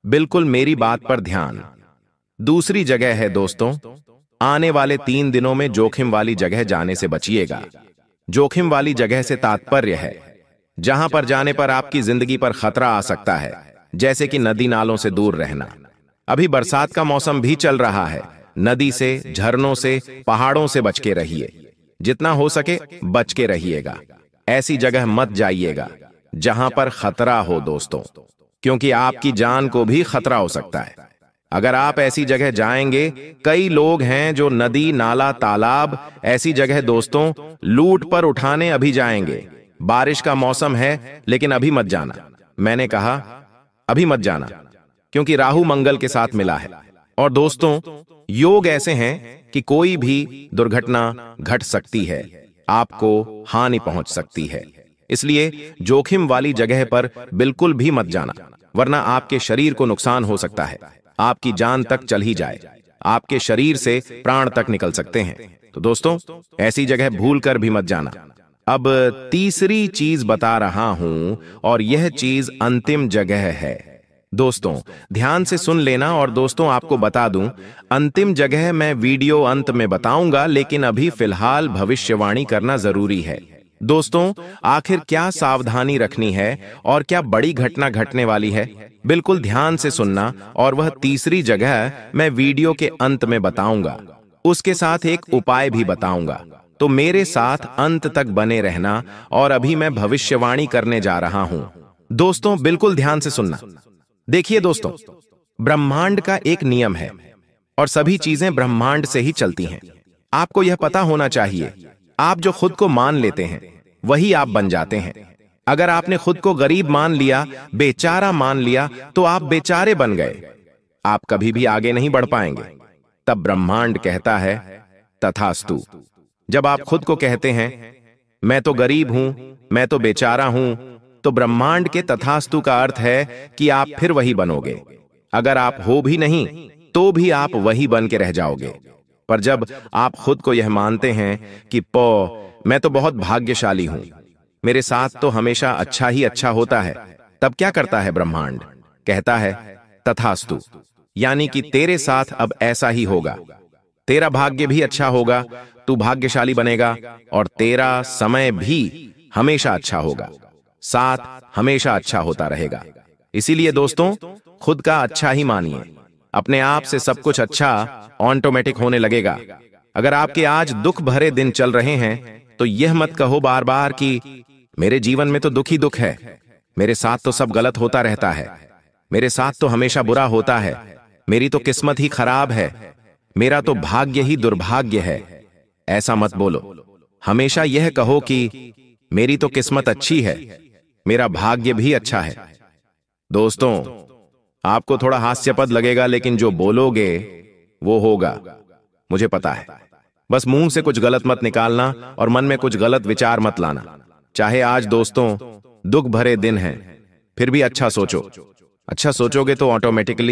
D: बिल्कुल मेरी बात पर ध्यान। दूसरी जगह है दोस्तों, आने वाले 3 दिनों में जोखिम वाली जगह जाने से बचिएगा। जोखिम वाली जगह से तात्पर्य है जहां पर जाने पर आपकी जिंदगी पर खतरा आ सकता है, जैसे कि नदी नालों से दूर रहना। अभी बरसात का मौसम भी चल रहा है, नदी से, झरनों से, पहाड़ों से बच के रहिए। जितना हो सके बच के रहिएगा। ऐसी जगह मत जाइएगा जहां पर खतरा हो दोस्तों, क्योंकि आपकी जान को भी खतरा हो सकता है। अगर आप ऐसी जगह जाएंगे, कई लोग हैं जो नदी, नाला, तालाब, ऐसी जगह दोस्तों लूट पर उठाने अभी जाएंगे। बारिश का मौसम है, लेकिन अभी मत जाना। मैंने कहा अभी मत जाना, क्योंकि राहु मंगल के साथ मिला है। और दोस्तों, योग ऐसे हैं कि कोई भी दुर्घटना घट सकती है, आपको हानि पहुंच सकती है। इसलिए जोखिम वाली जगह पर बिल्कुल भी मत जाना, वरना आपके शरीर को नुकसान हो सकता है, आपकी जान तक चल ही जाए, आपके शरीर से प्राण तक निकल सकते हैं। तो दोस्तों, ऐसी जगह भूल कर भी मत जाना। अब तीसरी चीज बता रहा हूं, और यह चीज अंतिम जगह है दोस्तों। ध्यान से सुन लेना। और दोस्तों, आपको बता दूं, अंतिम जगह मैं वीडियो अंत में बताऊंगा, लेकिन अभी फिलहाल भविष्यवाणी करना जरूरी है। दोस्तों, आखिर क्या सावधानी रखनी है और क्या बड़ी घटना घटने वाली है, बिल्कुल ध्यान से सुनना। और वह तीसरी जगह मैं वीडियो के अंत में बताऊंगा, उसके साथ एक उपाय भी बताऊंगा। तो मेरे साथ अंत तक बने रहना। और अभी मैं भविष्यवाणी करने जा रहा हूं दोस्तों, बिल्कुल ध्यान से सुनना। देखिए दोस्तों, ब्रह्मांड का एक नियम है और सभी चीजें ब्रह्मांड से ही चलती हैं। आपको यह पता होना चाहिए, आप जो खुद को मान लेते हैं वही आप बन जाते हैं। अगर आपने खुद को गरीब मान लिया, बेचारा मान लिया, तो आप बेचारे बन गए, आप कभी भी आगे नहीं बढ़ पाएंगे। तब ब्रह्मांड कहता है तथास्तु। जब आप खुद को कहते हैं मैं तो गरीब हूं, मैं तो बेचारा हूं, तो ब्रह्मांड के तथास्तु का अर्थ है कि आप फिर वही बनोगे। अगर आप हो भी नहीं तो भी आप वही बन के रह जाओगे। पर जब आप खुद को यह मानते हैं कि मैं तो बहुत भाग्यशाली हूं, मेरे साथ तो हमेशा अच्छा ही अच्छा होता है, तब क्या करता है ब्रह्मांड? कहता है तथास्तु, यानी कि तेरे साथ अब ऐसा ही होगा, तेरा भाग्य भी अच्छा होगा, तू भाग्यशाली बनेगा और तेरा समय भी हमेशा अच्छा होगा, साथ हमेशा अच्छा होता रहेगा। इसीलिए दोस्तों, खुद का अच्छा ही मानिए, अपने आप से सब कुछ अच्छा ऑटोमेटिक होने लगेगा। अगर आपके आज दुख भरे दिन चल रहे हैं तो यह मत कहो बार बार कि मेरे जीवन में तो दुख ही दुख है, मेरे साथ तो सब गलत होता रहता है, मेरे साथ तो हमेशा बुरा होता है, मेरी तो किस्मत ही खराब है, मेरा तो भाग्य ही दुर्भाग्य है। ऐसा मत बोलो, हमेशा यह कहो कि मेरी तो किस्मत अच्छी है, मेरा भाग्य भी अच्छा है। दोस्तों, आपको थोड़ा हास्यास्पद लगेगा, लेकिन जो बोलोगे वो होगा, मुझे पता है। बस मुंह से कुछ गलत मत निकालना और मन में कुछ गलत विचार मत लाना। चाहे आज दोस्तों दुख भरे दिन हैं, फिर भी अच्छा सोचो। अच्छा सोचोगे तो ऑटोमेटिकली